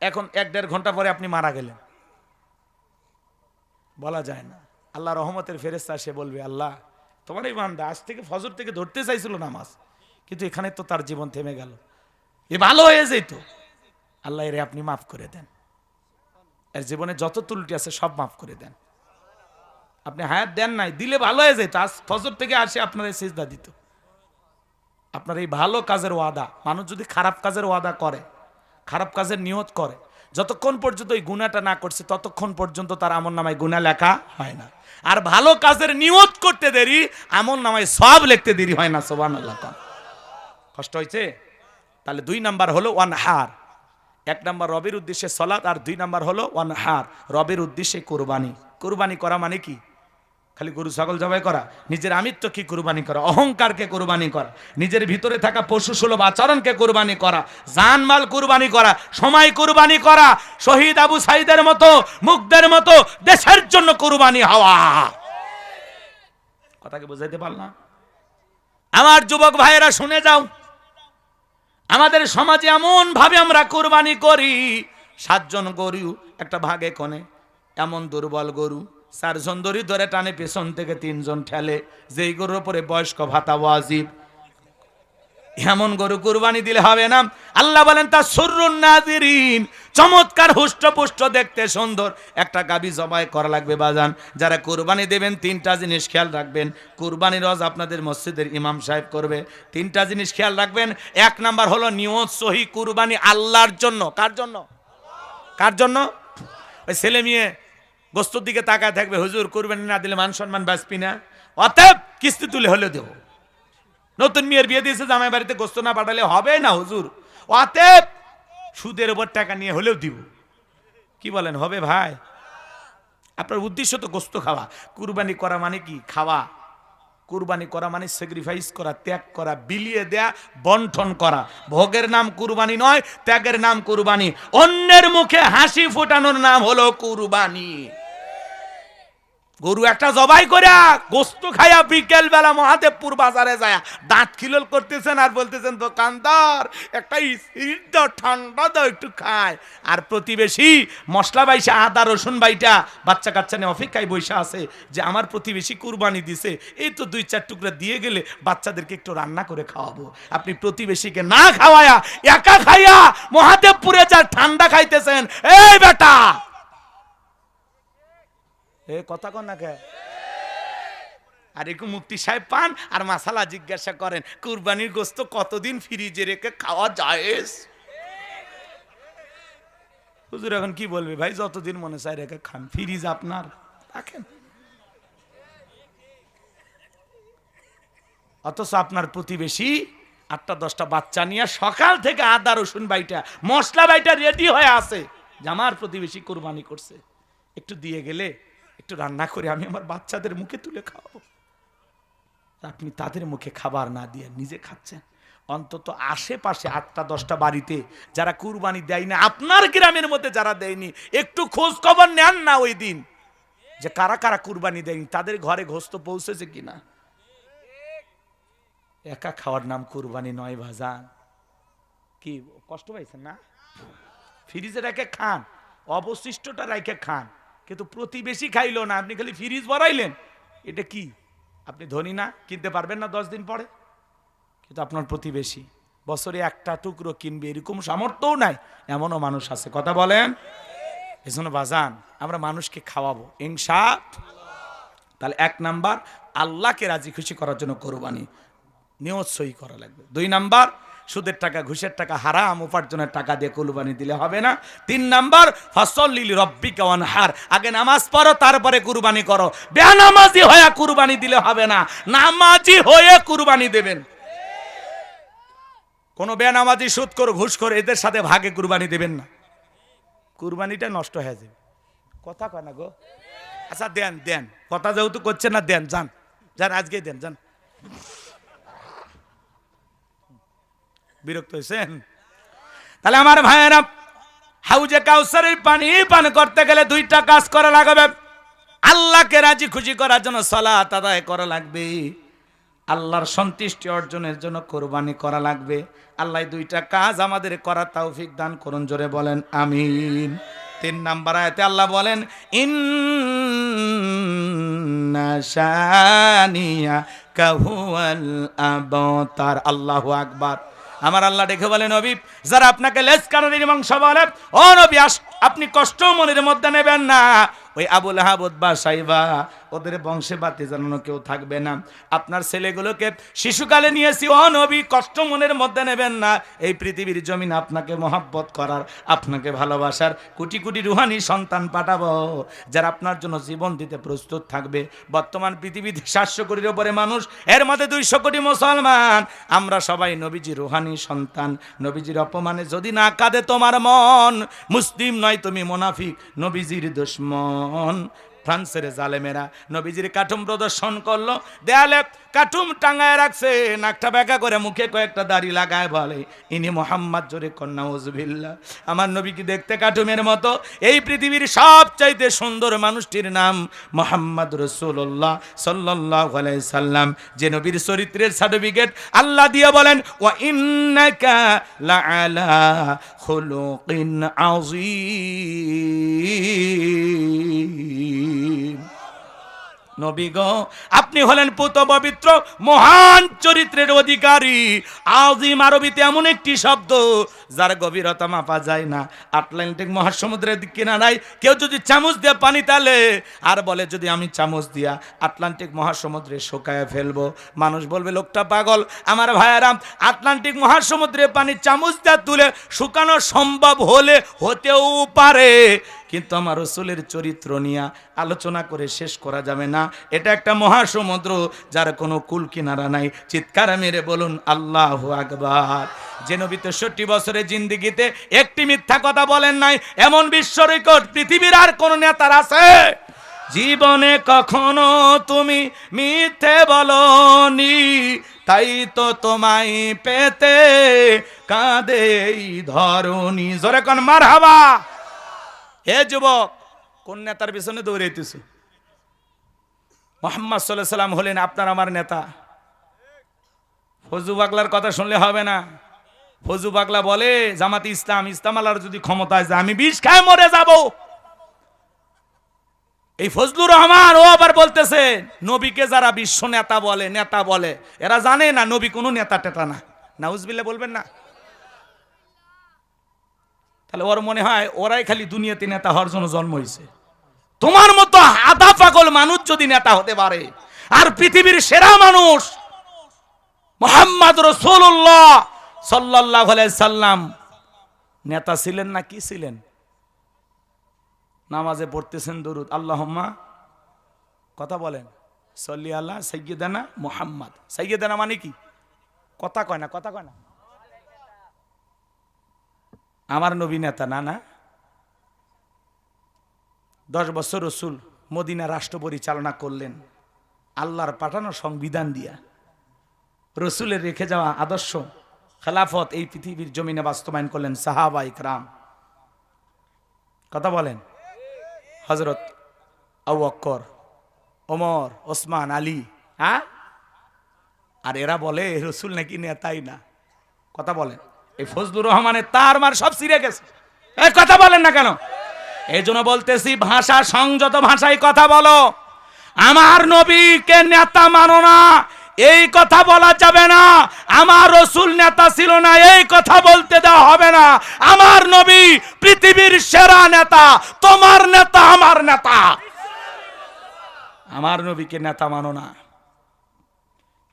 এখন 1-1.5 ঘন্টা পরে আপনি মারা গেলেন, বলা যায় না। আল্লাহ রহমতের ফেরেশতা এসে বলবে, আল্লাহ তোমার এই বান্দা আজ থেকে ফজর থেকে ধরতে চাইছিল নামাজ, কিন্তু এখানে তো তার জীবন থেমে গেল, এ ভালো হয়ে যেত। আল্লাহ এর আপনি মাফ করে দেন, এর জীবনে যত ত্রুটি আছে সব মাফ করে দেন। আপনি হায়াত দেন নাই, দিলে ভালো হয়ে যেত, আজ ফজর থেকে আসে আপনার এই সিজদা দিত। আপনার এই ভালো কাজের ওয়াদা, মানুষ যদি খারাপ কাজের ওয়াদা করে, খারাপ কাজের নিয়ত করে, যতক্ষণ পর্যন্ত ওই গুনাহটা না করছে ততক্ষণ পর্যন্ত তার আমলনামায় গুনাহ লেখা হয় না। আর ভালো কাজের নিয়ত করতে দেরি, আমলনামায় সওয়াব লিখতে দেরি হয় না। সুবহানাল্লাহ। কষ্ট হয়েছে? তাহলে 2 নাম্বার হলো ওয়ানহার। 1 নাম্বার রবের উদ্দেশ্যে সালাত, আর 2 নাম্বার হলো ওয়ানহার, রবের উদ্দেশ্যে কুরবানি। কুরবানি করা মানে কি? খালি গরু ছাগল জবাই করা? নিজের আমিত্বকে কুরবানি করা, অহংকারকে কুরবানি করা, নিজের ভিতরে থাকা পশু সুলভ আচরণকে কুরবানি করা, জানমাল কুরবানি করা, সময় কুরবানি করা, শহীদ আবু সাইদের মতো, মুগ্ধের মতো দেশের জন্য কুরবানি হওয়া। কথাকে বুঝাইতে পারলাম? আমার যুবক ভাইয়েরা শুনে যাও, আমাদের সমাজে এমন ভাবে আমরা কুরবানি করি, 7 জন গরু একটা ভাগে কোণে, এমন দুর্বল গরু 4 জন দড়ি ধরে টানে, পেছন থেকে 3 জন ঠেলে, যেই গরুর উপরে বয়স্ক ভাতা ওয়াজিব। এমন গরু কুরবানি দিলে হবে না। আল্লাহ বলেন তা সুরুন নাজিরিন, চমৎকার হুষ্টপুষ্ট দেখতে সুন্দর একটা গাবি জবাই করা লাগবে। বাজান, যারা কুরবানি দেবেন 3টা জিনিস খেয়াল রাখবেন। কুরবানির রজ আপনাদের মসজিদের ইমাম সাহেব করবে। 3টা জিনিস খেয়াল রাখবেন। 1 নাম্বার হলো নিয়ত সহি, কুরবানি আল্লাহর জন্য। কার জন্য? কার জন্য? ওই ছেলে মেয়ে গোস্তর দিকে তাকায় থাকবে, হুজুর কুরবানি না দিলে মান সম্মান বাঁচবি না, অতএব কিস্তি তুলে হলে দেবো। নতুন মেয়ের বিয়ে দিয়েছে, জামাই বাড়িতে গোস্ত না পাঠালে হবে না হুজুর, অতএব সুদের উপর টাকা নিয়ে হলেও দিব। কি বলেন, হবে ভাই? আপনার উদ্দেশ্য তো গোস্ত খাওয়া। কুরবানি করা মানে কি? খাওয়া। কুরবানি করা মানে স্যাক্রিফাইস করা, ত্যাগ করা, বিলিয়ে দেয়া, বন্টন করা। ভোগের নাম কুরবানি নয়, ত্যাগের নাম কুরবানি। অন্যের মুখে হাসি ফোটানোর নাম হলো কুরবানি। গরু একটা জবাই করে গোস্ত খাইয়া বিকেল বেলা মহাদেবপুর বাজারে যায় দাঁত খিলল করতেছেন আর বলতেছেন, দোকানদার একটা স্পিরিট দাও, ঠান্ডা দাও, একটু খায়। আর প্রতিবেশী মশলা বাইসা, আদা রসুন বাইটা বাচ্চা কাচ্চা নিয়ে অপেক্ষায় বৈশা আছে যে আমার প্রতিবেশী কুরবানি দিছে, এই তো 2-4 টুকরা দিয়ে গেলে বাচ্চাদেরকে একটু রান্না করে খাওয়াবো। আপনি প্রতিবেশীকে না খাওয়ায়া একা খাইয়া মহাদেবপুরে যা ঠান্ডা খাইতেছেন, এই বেটা কথা কন না কে? আর একটু মুফতি সাহেব পান আর মাসালা জিজ্ঞাসা করেন, কুরবানির গোস্ত কতদিন ফ্রিজে রেখে খাওয়া জায়েজ? হুজুর এখন কি বলবে ভাই, যতদিন মনে চায় রেখে খান, ফ্রিজ আপনার, রাখেন। অথচ আপনার প্রতিবেশী 8টা-10টা বাচ্চা নিয়ে সকাল থেকে আদা রসুন বাইটা মশলা বাইটা রেডি হয়ে আছে, যে আমার প্রতিবেশী কুরবানি করছে, একটু দিয়ে গেলে একটু রান্না করে আমি আমার বাচ্চাদের মুখে তুলে খাওয়াবো। আপনি তাদের মুখে খাবার না দিয়ে নিজে খাচ্ছেন। অন্তত আশেপাশে 8টা-10টা বাড়িতে যারা কুরবানি দেয় না, আপনার গ্রামের মধ্যে যারা দেয়নি, একটু খোঁজ খবর নেন না ওই দিন, যে কারা কারা কুরবানি দেয়নি, তাদের ঘরে গোশত পৌঁছেছে কিনা। একা খাওয়ার নাম কুরবানি নয় ভাজান। কি কষ্ট পাইছেন না? ফ্রিজে রেখে খান, অবশিষ্টটা রেখে খান, কিন্তু প্রতিবেশী খাইলো না, আপনি খালি ফ্রিজ ভরাইলেন। এটা কি? আপনি ধনী না, কিনতে পারবেন না 10 দিন পরে, কিন্তু আপনার প্রতিবেশী বছরে একটা টুকরো কিনবে এরকম সামর্থ্যও নাই, এমনও মানুষ আছে। কথা বলেন। এজন্য বাজান আমরা মানুষকে খাওয়াবো ইনশাআল্লাহ। তাহলে 1 নাম্বার আল্লাহকে রাজি খুশি করার জন্য কুরবানি নিয়ত সই করা লাগবে। 2 নাম্বার সুদের টাকা ঘুষের টাকা হারাম উপার্জনের টাকা দিয়ে কুরবানি দিলে হবে না। 3 নাম্বার ফাসল্লি লিরাব্বিকা ওয়ানহার, আগে নামাজ পড়ো তারপরে কুরবানি করো। বেনামাজি হয়ে কুরবানি দিলে হবে না, নামাজি হয়ে কুরবানি দেবেন। কোন বেনামাজি সুদখোর ঘুষখোর এদের সাথে ভাগে কুরবানি দেবেন না, কুরবানিটা নষ্ট হয়ে যাবে। কথা কয় না গো? আচ্ছা দেন দেন, কথা যেহেতু করছেন না, দেন, যান যান, আজকেই দেন, যান। বিরক্ত হয়েছেন? তাহলে আমার ভাইয়েরা, হাউজে কাউসারের পানি পান করতে গেলে 2টা কাজ করা লাগবে। আল্লাহকে রাজি খুশি করার জন্য সালাত আদায় করা লাগবে, আল্লাহর সন্তুষ্টি অর্জনের জন্য কুরবানি করা লাগবে। আল্লাহ 2টা কাজ আমাদের করার তৌফিক দান করুন, জোরে বলেন আমিন। 3 নাম্বার আয়াতে আল্লাহ বলেন ইন্না শানিয়াকা হুয়াল আবতার। আল্লাহু আকবার। আমার আল্লাহ ডেকে বলেন, নবী যারা আপনাকে লেজ কানারির মাংস বলে, ও নবী আপনি কষ্ট মনের মধ্যে নেবেন না। ওই আবু লাহাব উতবা সাইবা ওদের বংশে বাতি জানানো কেউ থাকবে না। আপনার ছেলেগুলোকে শিশুকালে নিয়েছি, ও নবী কষ্ট মনের মধ্যে নেবেন না। এই পৃথিবীর জমিন আপনাকে মহব্বত করার, আপনাকে ভালোবাসার কোটি কোটি রুহানি সন্তান পাঠাবো, যারা আপনার জন্য জীবন দিতে প্রস্তুত থাকবে। বর্তমান পৃথিবীতে 700 কোটির উপরে মানুষ, এর মধ্যে 200 কোটি মুসলমান। আমরা সবাই নবীজি রুহানি সন্তান। নবীজির অপমানে যদি না কাঁদে তোমার মন, মুসলিম নয় তুমি মুনাফিক, নবীজির দুশমন। ফ্রান্সের জালেমেরা নবীজির কাঠুম প্রদর্শন করলো, দেয়ালে কাঠুম টাঙায় রাখছে, নাকটা বেঁকা করে মুখে কয়েকটা দাড়ি লাগায় বলে ইনি মোহাম্মদ, জোরে কন্যা উজুবিল্লাহ। আমার নবী কি দেখতে কাঠুমের মতো? এই পৃথিবীর সবচাইতে সুন্দর মানুষটির নাম মুহাম্মদ রাসূলুল্লাহ সাল্লাল্লাহু আলাইহি সাল্লাম, যে নবীর চরিত্রের সার্টিফিকেট আল্লাহ দিয়ে বলেন ওয়া ইন্নাকা লাআলা খুলুকিন আযীম। নবী গো আপনি হলেন পুত পবিত্র মহান চরিত্রের অধিকারী। আযীম আরবিতে এমন একটি শব্দ যার গভীরতা মাপা যায় না। আটলান্টিক মহাসমুদ্রের কিনারায় কেউ যদি চামচ দিয়ে পানি তালে আর বলে যদি আমি চামচ দিয়া আটলান্টিক মহাসমুদ্রে শুকায় ফেলবো, মানুষ বলবে লোকটা পাগল। আমার ভাইয়েরা, আটলান্টিক মহাসমুদ্রে পানি চামচ দিয়ে তুলে শুকানো সম্ভব হলে হতেও পারে, কিন্তু আমার রাসূলের চরিত্র নিয়ে আলোচনা করে শেষ করা যাবে না। এটা একটা মহাসমুদ্র যার কোনো কুল কিনারা নাই। চিৎকার মেরে বলুন আল্লাহু আকবার। যে নবী 63 বছরের জিন্দেগিতে একটি মিথ্যা কথা বলেন নাই, এমন বিশ্ব রেকর্ড পৃথিবীর আর কোন নেতার আছে? জীবনে কখনো তুমি মিথ্যে বলনি, তাই তো তোমায় পেতে কাঁদে এই ধরনী। জোরে কোন মারহাবা। হে যুবক, কোন নেতার পিছনে দৌড়াইতেছ? মুহাম্মদ সাল্লাল্লাহু আলাইহি সাল্লাম হলেন আপনার আমার নেতা। ফজু পাগলার কথা শুনলে হবে না। ফজু পাগলা বলে জামাতে ইসলাম, ইসলাম আল্লাহর যদি ক্ষমতায় যায় আমি বিষ খায় মরে যাব। এই ফজলুর রহমান ও আবার বলতেছে নবীকে যারা বিশ্ব নেতা বলে, নেতা বলে, এরা জানে না নবী কোনো নেতা টেতা না। নাউজুবিল্লাহ বলবেন না? তাহলে ওর মনে হয় ওরাই খালি দুনিয়াতে নেতা হওয়ার জন্য জন্ম হয়েছে। তোমার মতো আধা পাগল মানুষ যদি নেতা হতে পারে, আর পৃথিবীর সেরা মানুষ মুহাম্মদ রাসূলুল্লাহ সাল্লাল্লাহু আলাইহি সাল্লাম নেতা ছিলেন না কি ছিলেন? নামাজে পড়তেছেন দরুদ, আল্লাহুম্মা, কথা বলেন, সল্লি আলা সাইয়্যিদানা মুহাম্মদ। সাইয়্যিদানা মানে কি? কথা কয় না, কথা কয় না। আমার নবী নেতা না, না। 10 বছর রসুল মদিনা রাষ্ট্র পরিচালনা করলেন আল্লাহর পাঠানো সংবিধান দিয়া। রসুলের রেখে যাওয়া আদর্শ খেলাফত এই পৃথিবীর জমিনে বাস্তবায়ন করলেন সাহাবা ইকরাম। কথা বলেন, হযরত আবু বকর, ওমর, ওসমান, আলী। হ্যাঁ, আর এরা বলে রসুল নাকি নেতাই না। কথা বলেন, এই ফজলুর রহমানের তার মার সব ছিঁড়ে গেছে। এই কথা বলেন না কেন? এই জন্য বলতেছি, ভাষা সংযত ভাষায় কথা বলো। আমার নবীকে নেতা মানো না, এই কথা বলা যাবে না। আমার রসুল নেতা ছিল না, এই কথা বলতে দেওয়া হবে না। আমার নবী পৃথিবীর সেরা নেতা, তোমার নেতা আমার নেতা। আমার নবীকে নেতা মানো না,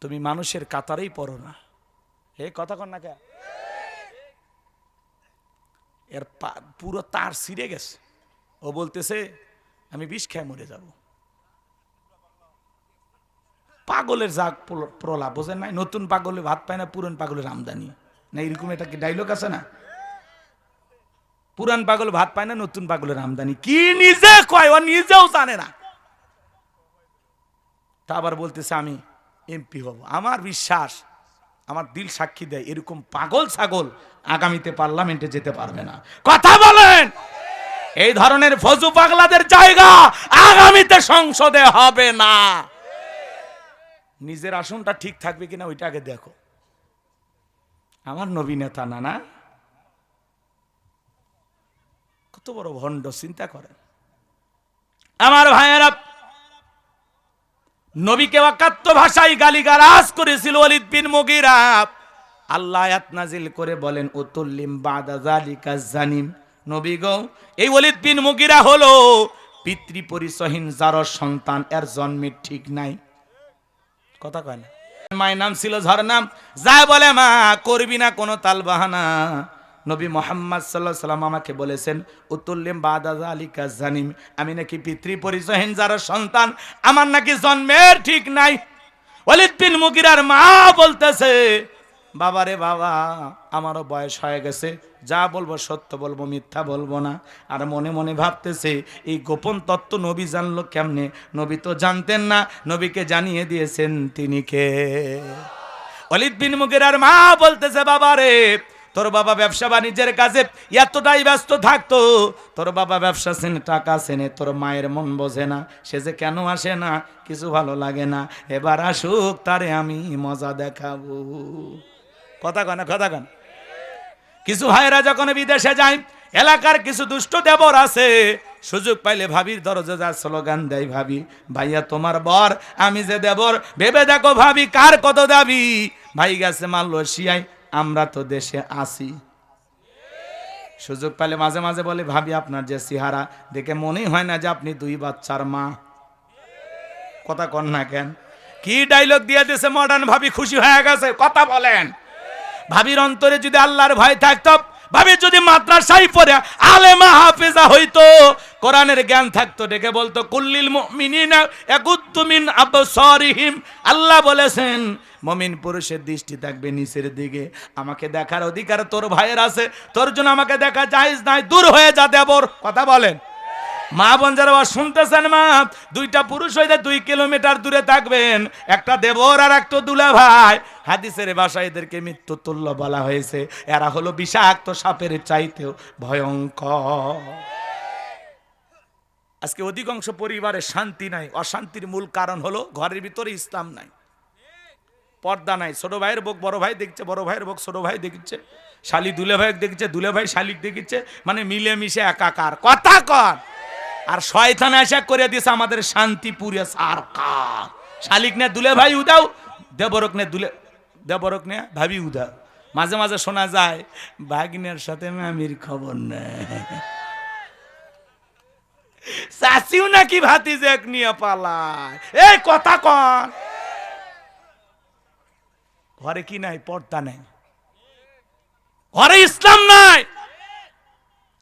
তুমি মানুষের কাতারেই পড়ো না। এই কথা কন না কে? এর পুরো তার ছিঁড়ে গেছে। ও বলতেছে আমি বিষ খেয়ে মরে যাব। পাগলের জাগ প্রলাপ, বোঝেন নাই? নতুন পাগলে ভাত পায় না, পুরান পাগলের আমদানি না, এরকম একটা কি ডায়লগ আছে না? পুরান পাগল ভাত পায় না, নতুন পাগলের আমদানি। কি নিজে কয়, ও নিজেও জানে না। তা আবার বলতেছে আমি এমপি হব। আমার বিশ্বাস, আমার দিল সাক্ষী দেয়, এরকম পাগল ছাগল আগামীতে পার্লামেন্টে যেতে পারবে না। কথা বলেন, এই ধরনের ফজু পাগলাদের জায়গা আগামীতে সংসদে হবে না। নিজের আসনটা ঠিক থাকবে কিনা ওইটা আগে দেখো। আমার নবী নেতা না, না? কত বড় ভণ্ড, চিন্তা করেন। আমার ভাইয়েরা, নবীকে অকাত্য ভাষায় গালিগালাজ করেছিল ওয়ালিদ বিন মুগীরা। আল্লাহ আয়াত নাজিল করে বলেন উতুল্লিম বাদা যালিকা জানিম। নবী গো, এই ওয়ালিদ বিন মুগীরা হলো পিতৃ পরিচয়হীন যার সন্তান, এর জন্মের ঠিক নাই। কথা কয় না? মায়ের নাম ছিল ঝরনা। যা বলে মা করবি না কোনো তালবাহানা। নবী মুহাম্মদ সাল্লাল্লাহু আলাইহি সাল্লাম আমাকে বলেছেন উতুল্লিম বাদা যালিকা জানিম, আমি নাকি পিতৃ পরিচয়হীন যার সন্তান, আমার নাকি জন্মের ঠিক নাই। ওয়ালিদ বিন মুগীরার মা বলতেছে বাবারে বাবা, আমারও বয়স হয়ে গেছে, যা বলবো সত্য বলবো, মিথ্যা বলবো না। আর মনে মনে ভাবতেছে এই গোপন তত্ত্ব নবী জানলো কেমনে? নবী তো জানতেন না, নবীকে জানিয়ে দিয়েছেন তিনি কে। ওয়ালিদ বিন মুগীরার মা বলতেছে বাবারে, তোর বাবা ব্যবসা বাণিজ্যের কাজে এতটাই ব্যস্ত থাকতো, তোর বাবা ব্যবসা চেনে, টাকা চেনে, তোর মায়ের মন বোঝে না, সে যে কেন আসে না, কিছু ভালো লাগে না, এবার আসুক, তারে আমি মজা দেখাবো। কথা কন, কথা কন। কিছু ভাইরা যখন বিদেশে যায়, এলাকার কিছু দুষ্ট দেবর আছে, সুযোগ পাইলে ভাবির দরজা যা স্লোগান দেয়, ভাবি ভাইয়া তোমার বর, আমি যে দেবর, ভেবে দেখো ভাবি কার কত দাবি। ভাই গেছে মালয়েশিয়ায়, আমরা তো দেশে আসি। সুযোগ পেলে মাঝে মাঝে বলে ভাবি আপনার যে চেহারা দেখে মনেই হয় না যে আপনি 2 বাচ্চার মা। কথা কন না কেন? কি ডায়লগ দিয়ে দিয়েছে মডার্ন ভাবি, খুশি হয়ে গেছে। কথা বলেন, ভাবির অন্তরে যদি আল্লাহর ভয় থাকতো, ভাবি যদি মাদ্রাসায় পড়ে আলেমা হাফেজা হইতো, কোরআনের জ্ঞান থাকতো, ডেকে বলতো কুল্লিল মুমিনিনা ইয়াগুদ্দু মিন আবসারিহিম। আল্লাহ বলেছেন মুমিন পুরুষের দৃষ্টি থাকবে নিচের দিকে। আমাকে দেখার অধিকার তোর ভাইয়ের আছে, তোর জন্য আমাকে দেখা জায়েজ নাই, দূর হয়ে যা দেবর। কথা বলেন, মা বোন যারা শুনতেছেন, মা 2টা পুরুষ হইতে 2 কিলোমিটার দূরে থাকবেন, একটা দেবর আর একটা দুলা ভাই। হাদিসের ভাষায় এদেরকে মৃত্যু তুল্য বলা হয়েছে। এরা হলো বিষাক্ত সাপের চাইতেও ভয়ঙ্কর। আজকে অধিকাংশ পরিবারে শান্তি নাই, অশান্তির মূল কারণ হলো ঘরের ভিতরে ইসলাম নাই, পর্দা নাই। ছোট ভাইয়ের বউক বড় ভাই দেখছে, বড় ভাইয়ের বউক ছোট ভাই দেখছে, শালি দুলে ভাই দেখছে, দুলে ভাই শালিক দেখছে, মানে মিলেমিশে একাকার। কথা কর। আর শয়তান এসে করে দিয়েছে আমাদের শান্তি পুরে সরকার। শালিক নে দুলে ভাই উদাও, দেবরক নে দুলে, দেবরক নে ভাবি উদাও। মাঝে মাঝে শোনা যায় ভাগিনের সাথে মামির খবর নেই, চাচিও নাকি ভাতিজা নিয়ে পালায়। এই কথা কন। ঘরে কি নাই? পর্দা নাই, ঘরে ইসলাম নাই।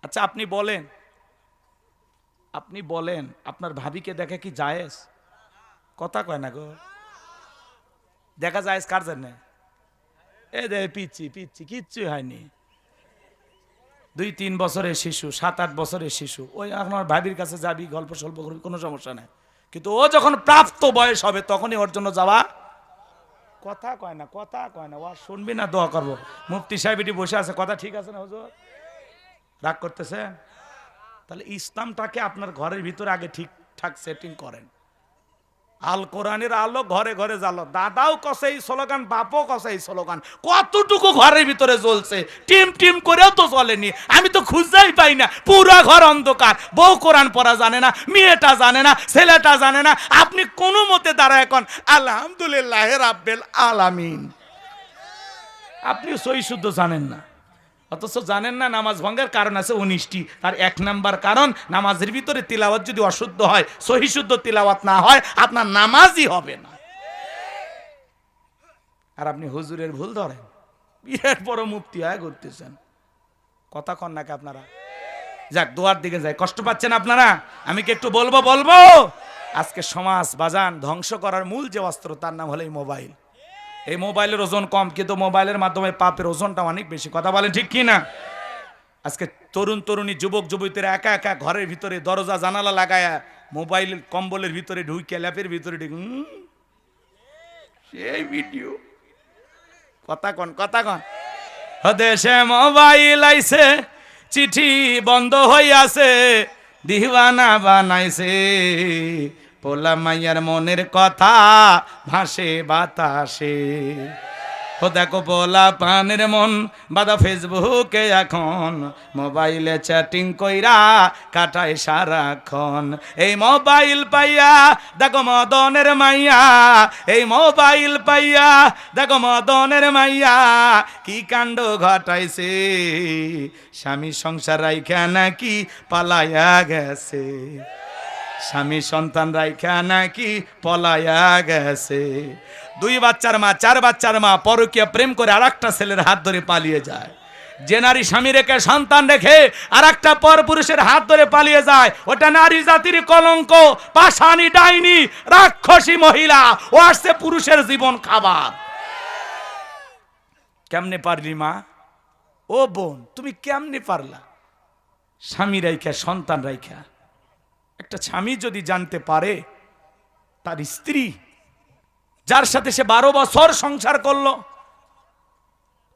আচ্ছা আপনি বলেন, আপনি বলেন আপনার ভাবিকে দেখে কি জায়েজ? কথা কয় না গো। দেখা জায়েজ কার জন্য? এ দে পিচ্ছি পিচ্ছি, কিচ্ছু হয়নি। 2-3 বছরের শিশু, 7-8 বছরের শিশু, ওই আমার ভাবির কাছে যাবি, গল্প সল্প করবি, কোনো সমস্যা নাই। কিন্তু ও যখন প্রাপ্ত বয়স হবে তখনই ওর জন্য যাওয়া। কথা কয় না, কথা কয় না। ও শুনবি না, দোয়া করবো। মুফতি সাহেব এটি বসে আছে, কথা ঠিক আছে না হুজুর? রাগ করতেছেন? তাহলে ইসলামটাকে আপনার ঘরের ভিতরে আগে ঠিকঠাক সেটিং করেন। আল কোরআনের আলো ঘরে ঘরে জ্বালো। দাদাও কসে এই স্লোগান, বাপও কসে এই স্লোগান। কতটুকু ঘরের ভিতরে জ্বলছে, টিম টিম করেও তো চলেনি। আমি তো খুঁজেই পাই না, পুরা ঘর অন্ধকার। বউ কোরআন পড়া জানে না, মেয়েটা জানে না, ছেলেটা জানে না। আপনি কোনো মতে দ্বারা এখন আলহামদুলিল্লাহ রাব্বিল আলামিন, আপনি সহি শুদ্ধ জানেন না। অথচ জানেন না নামাজ ভঙ্গের কারণ আছে 19টি। তার 1 নাম্বার কারণ, নামাজের ভিতরে তিলাওয়াত যদি অশুদ্ধ হয়, সহি শুদ্ধ তিলাওয়াত না হয়, আপনার নামাজই হবে না। আর আপনি হুজুরের ভুল ধরেন, বিরাট বড় মুফতি হয়ে ঘুরতেছেন। কথা কন নাকি আপনারা? যাক, দোয়ার দিকে যায়। কষ্ট পাচ্ছেন আপনারা? আমি কি একটু বলবো? আজকে সমাজ বাজান ধ্বংস করার মূল যে অস্ত্র, তার নাম হলো এই মোবাইল। এই মোবাইলের ওজন কম, কিন্তু মোবাইলের মাধ্যমে পাপের ওজনটা অনেক বেশি। কথা বলেন ঠিক কি না? আজকে তরুণ তরুণী, যুবক যুবতীরা একা একা ঘরের ভিতরে দরজা জানালা লাগায়া মোবাইল কম্বলের ভিতরে ঢুকে, ল্যাপের ভিতরে ঢুকে সেই ভিডিও। কথা কন, কথা কন। দেশে মোবাইল আইছে, চিঠি বন্ধ হইয়াছে, দিওয়ানা বানাইছে, পোলা মাইয়ার মনের কথা ভাসে বাতাসে। ও দেখো পোলা পানের মন বাদা ফেসবুকে এখন, মোবাইলে চ্যাটিং কইরা কাটায় সারাক্ষণ। এই মোবাইল পাইয়া দেখো মদনের মাইয়া, এই মোবাইল পাইয়া দেখো মদনের মাইয়া কি কাণ্ড ঘটাইছে, স্বামী সংসার রাইখা নাকি পালাইয়া গেছে, স্বামী সন্তান রাইখা নাকি পলাইয়া গেছে। 2 বাচ্চার মা, 4 বাচ্চার মা পরকীয়া প্রেম করে আরেকটা ছেলের হাত ধরে পালিয়ে যায়। যে নারী স্বামী রেখে সন্তান রেখে আরেকটা পর পুরুষের হাত ধরে পালিয়ে যায়, ওটা নারী জাতির কলঙ্ক, পাষাণী ডাইনি, রাক্ষসী মহিলা। ও আসছে পুরুষের জীবন খাবার। কেমনে পারলি মা? ও বোন, তুমি কেমনে পারলা? স্বামী রাইখা, সন্তান রাইখা। একটা স্বামী যদি জানতে পারে তার স্ত্রী, যার সাথে সে 12 বছর সংসার করলো,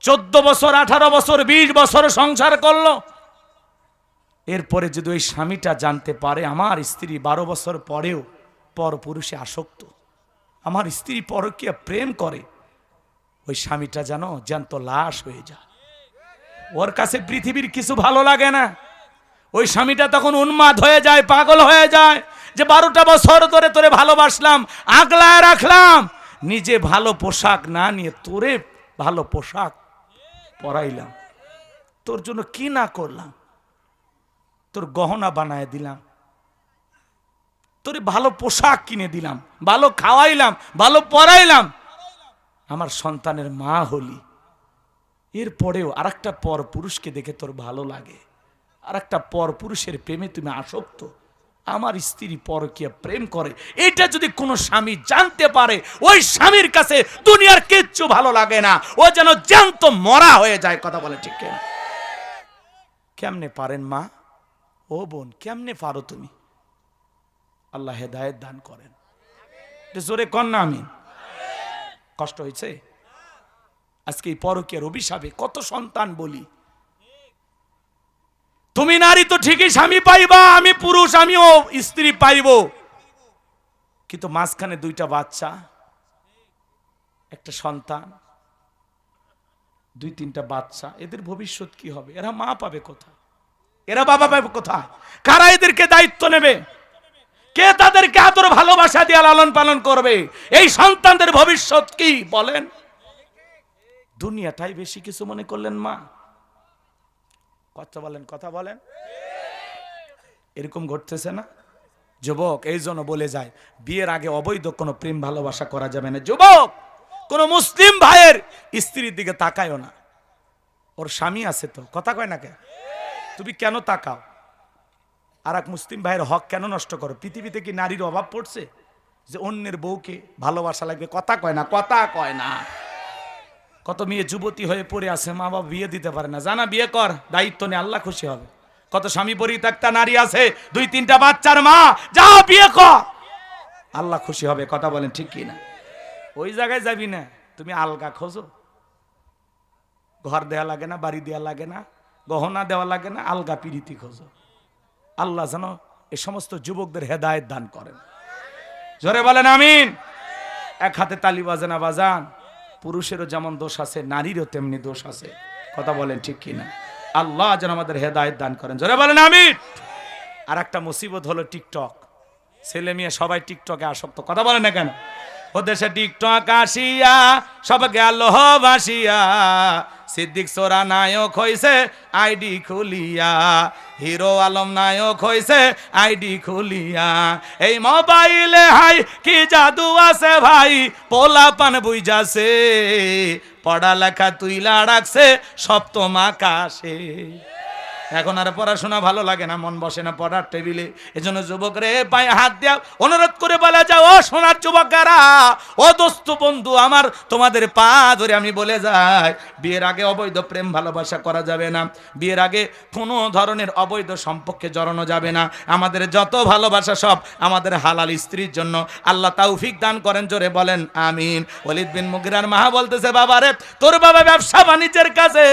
14 বছর, 18 বছর, 20 বছর সংসার করলো, এরপরে যদি ওই স্বামীটা জানতে পারে আমার স্ত্রী 12 বছর পরেও পর পুরুষে আসক্ত, আমার স্ত্রী পরকীয়া প্রেম করে, ওই স্বামীটা যেন জ্যান্ত লাশ হয়ে যায়। ওর কাছে পৃথিবীর কিছু ভালো লাগে না। ওই স্বামীটা তখন উন্মাদ হয়ে যায়, পাগল হয়ে যায়, যে 12টা বছর ধরে তোরে ভালোবাসলাম, আগলায় রাখলাম, নিজে ভালো পোশাক না নিয়ে তোরে ভালো পোশাক পরাইলাম, তোর জন্য কি না করলাম, তোর গহনা বানায় দিলাম, তোরে ভালো পোশাক কিনে দিলাম, ভালো খাওয়াইলাম, ভালো পরাইলাম, আমার সন্তানের মা হলি, এরপরেও আরেকটা পর পুরুষকে দেখে তোর ভালো লাগে, আরেকটা পর পুরুষের প্রেমে তুমি আসক্ত, আমার স্ত্রী পরকীয়া প্রেম করে। এটা যদি কোনো স্বামী জানতে পারে, ওই স্বামীর কাছে দুনিয়ার কিচ্ছু ভালো লাগে না, ও যেন জ্যান্ত মরা হয়ে যায়। কথা বলে ঠিক কিনা? কেমনে পারেন মা? ও বোন, কেমনে পারো তুমি? আল্লাহ হেদায়েত দান করেন। জোরে কন না আমিন। কষ্ট হয়েছে আজকে এই পরকীয়ার অভিশাপে কত সন্তান বলি। তুমি নারী তো ঠিকই স্বামী পাইবা, আমি পুরুষ, আমিও স্ত্রী পাইব, কিন্তু মাঝখানে 2টা বাচ্চা, একটা সন্তান, 2-3টা বাচ্চা, এদের ভবিষ্যৎ কি হবে? এরা মা পাবে কোথায়? এরা বাবা পাবে কোথায়? কারা এদেরকে দায়িত্ব নেবে? কে তাদেরকে আদর ভালোবাসা দিয়ে লালন পালন করবে? এই সন্তানদের ভবিষ্যৎ কি বলেন? দুনিয়াটাই বেশি কিছু মনে করলেন মা। কথা বলেন, কথা বলেন। এরকম ঘটতেছে না যুবক? এই জন্য বলে যায়, বিয়ের আগে অবৈধ কোনো প্রেম ভালোবাসা করা যাবে না। যুবক, কোন মুসলিম ভাইয়ের স্ত্রীর দিকে তাকায়ও না। ওর স্বামী আছে তো, কথা কয় না কে? তুমি কেন তাকাও? আর এক মুসলিম ভাইয়ের হক কেন নষ্ট করো? পৃথিবীতে কি নারীর অভাব পড়ছে যে অন্যের বউকে ভালোবাসা লাগবে? কথা কয় না, কথা কয় না। কত মেয়ে যুবতী হয়ে পড়ে আছে, মা বাবা বিয়ে দিতে পারে না। জানা বিয়ে কর, দায়িত্ব নিয়ে, আল্লাহ খুশি হবে। কত স্বামী পরিত্যক্তা নারী আছে, 2-3টা বাচ্চার মা, যা বিয়ে কর, আল্লাহ খুশি হবে। কথা বলেন ঠিক কি না? ওই জায়গায় যাবি না, তুমি আলগা খোঁজো। ঘর দেওয়া লাগে না, বাড়ি দেওয়া লাগে না, গহনা দেওয়া লাগে না, আলগা পিরিতি খোঁজো। আল্লাহ যেন এই সমস্ত যুবকদের হেদায়েত দান করেন। জোরে বলেন আমিন। এক হাতে তালি বাজে না বাজান। পুরুষেরও যেমন দোষ আছে, নারীরও তেমনি দোষ আছে। কথা বলেন ঠিক কিনা? আল্লাহ যেন আমাদের হেদায়েত দান করেন। জোরে বলেন আমিন। আর একটা মুসিবত হলো টিকটক। ছেলে মেয়ে সবাই টিকটকে আসক্ত। কথা বলেন না কেন? ও দেশে টিকটক আসিয়া সব গেল ভাসিয়া, সিদ্দিক সোরা নায়ক হইছে আইডি খুলিয়া, হিরো আলম নায়ক হইছে আইডি খুলিয়া। এই মোবাইলে হাই কি জাদু আছে ভাই, পোলা পান বুঝাছে, পড়ালেখা তুইলা রাখছে সপ্তম আকাশে। এখন আর পড়াশোনা ভালো লাগে না, মন বসে না পড়ার টেবিলে। এজন্য যুবক রে পায়ে হাত দেয়া অনুরোধ করে বলা যাও, ও সোনার যুবকেরা, ও দোস্ত বন্ধু আমার, তোমাদের পা ধরে আমি বলে যাই, বিয়ের আগে অবৈধ প্রেম ভালোবাসা করা যাবে না। বিয়ের আগে কোনো ধরনের অবৈধ সম্পর্কে জড়ানো যাবে না। আমাদের যত ভালোবাসা সব আমাদের হালাল স্ত্রীর জন্য। আল্লাহ তৌফিক দান করেন। জোরে বলেন আমিন। ওয়ালিদ বিন মুগিরার মা বলতেছে, বাবা রে, তোর বাবা ব্যবসা বাণিজ্যের কাছে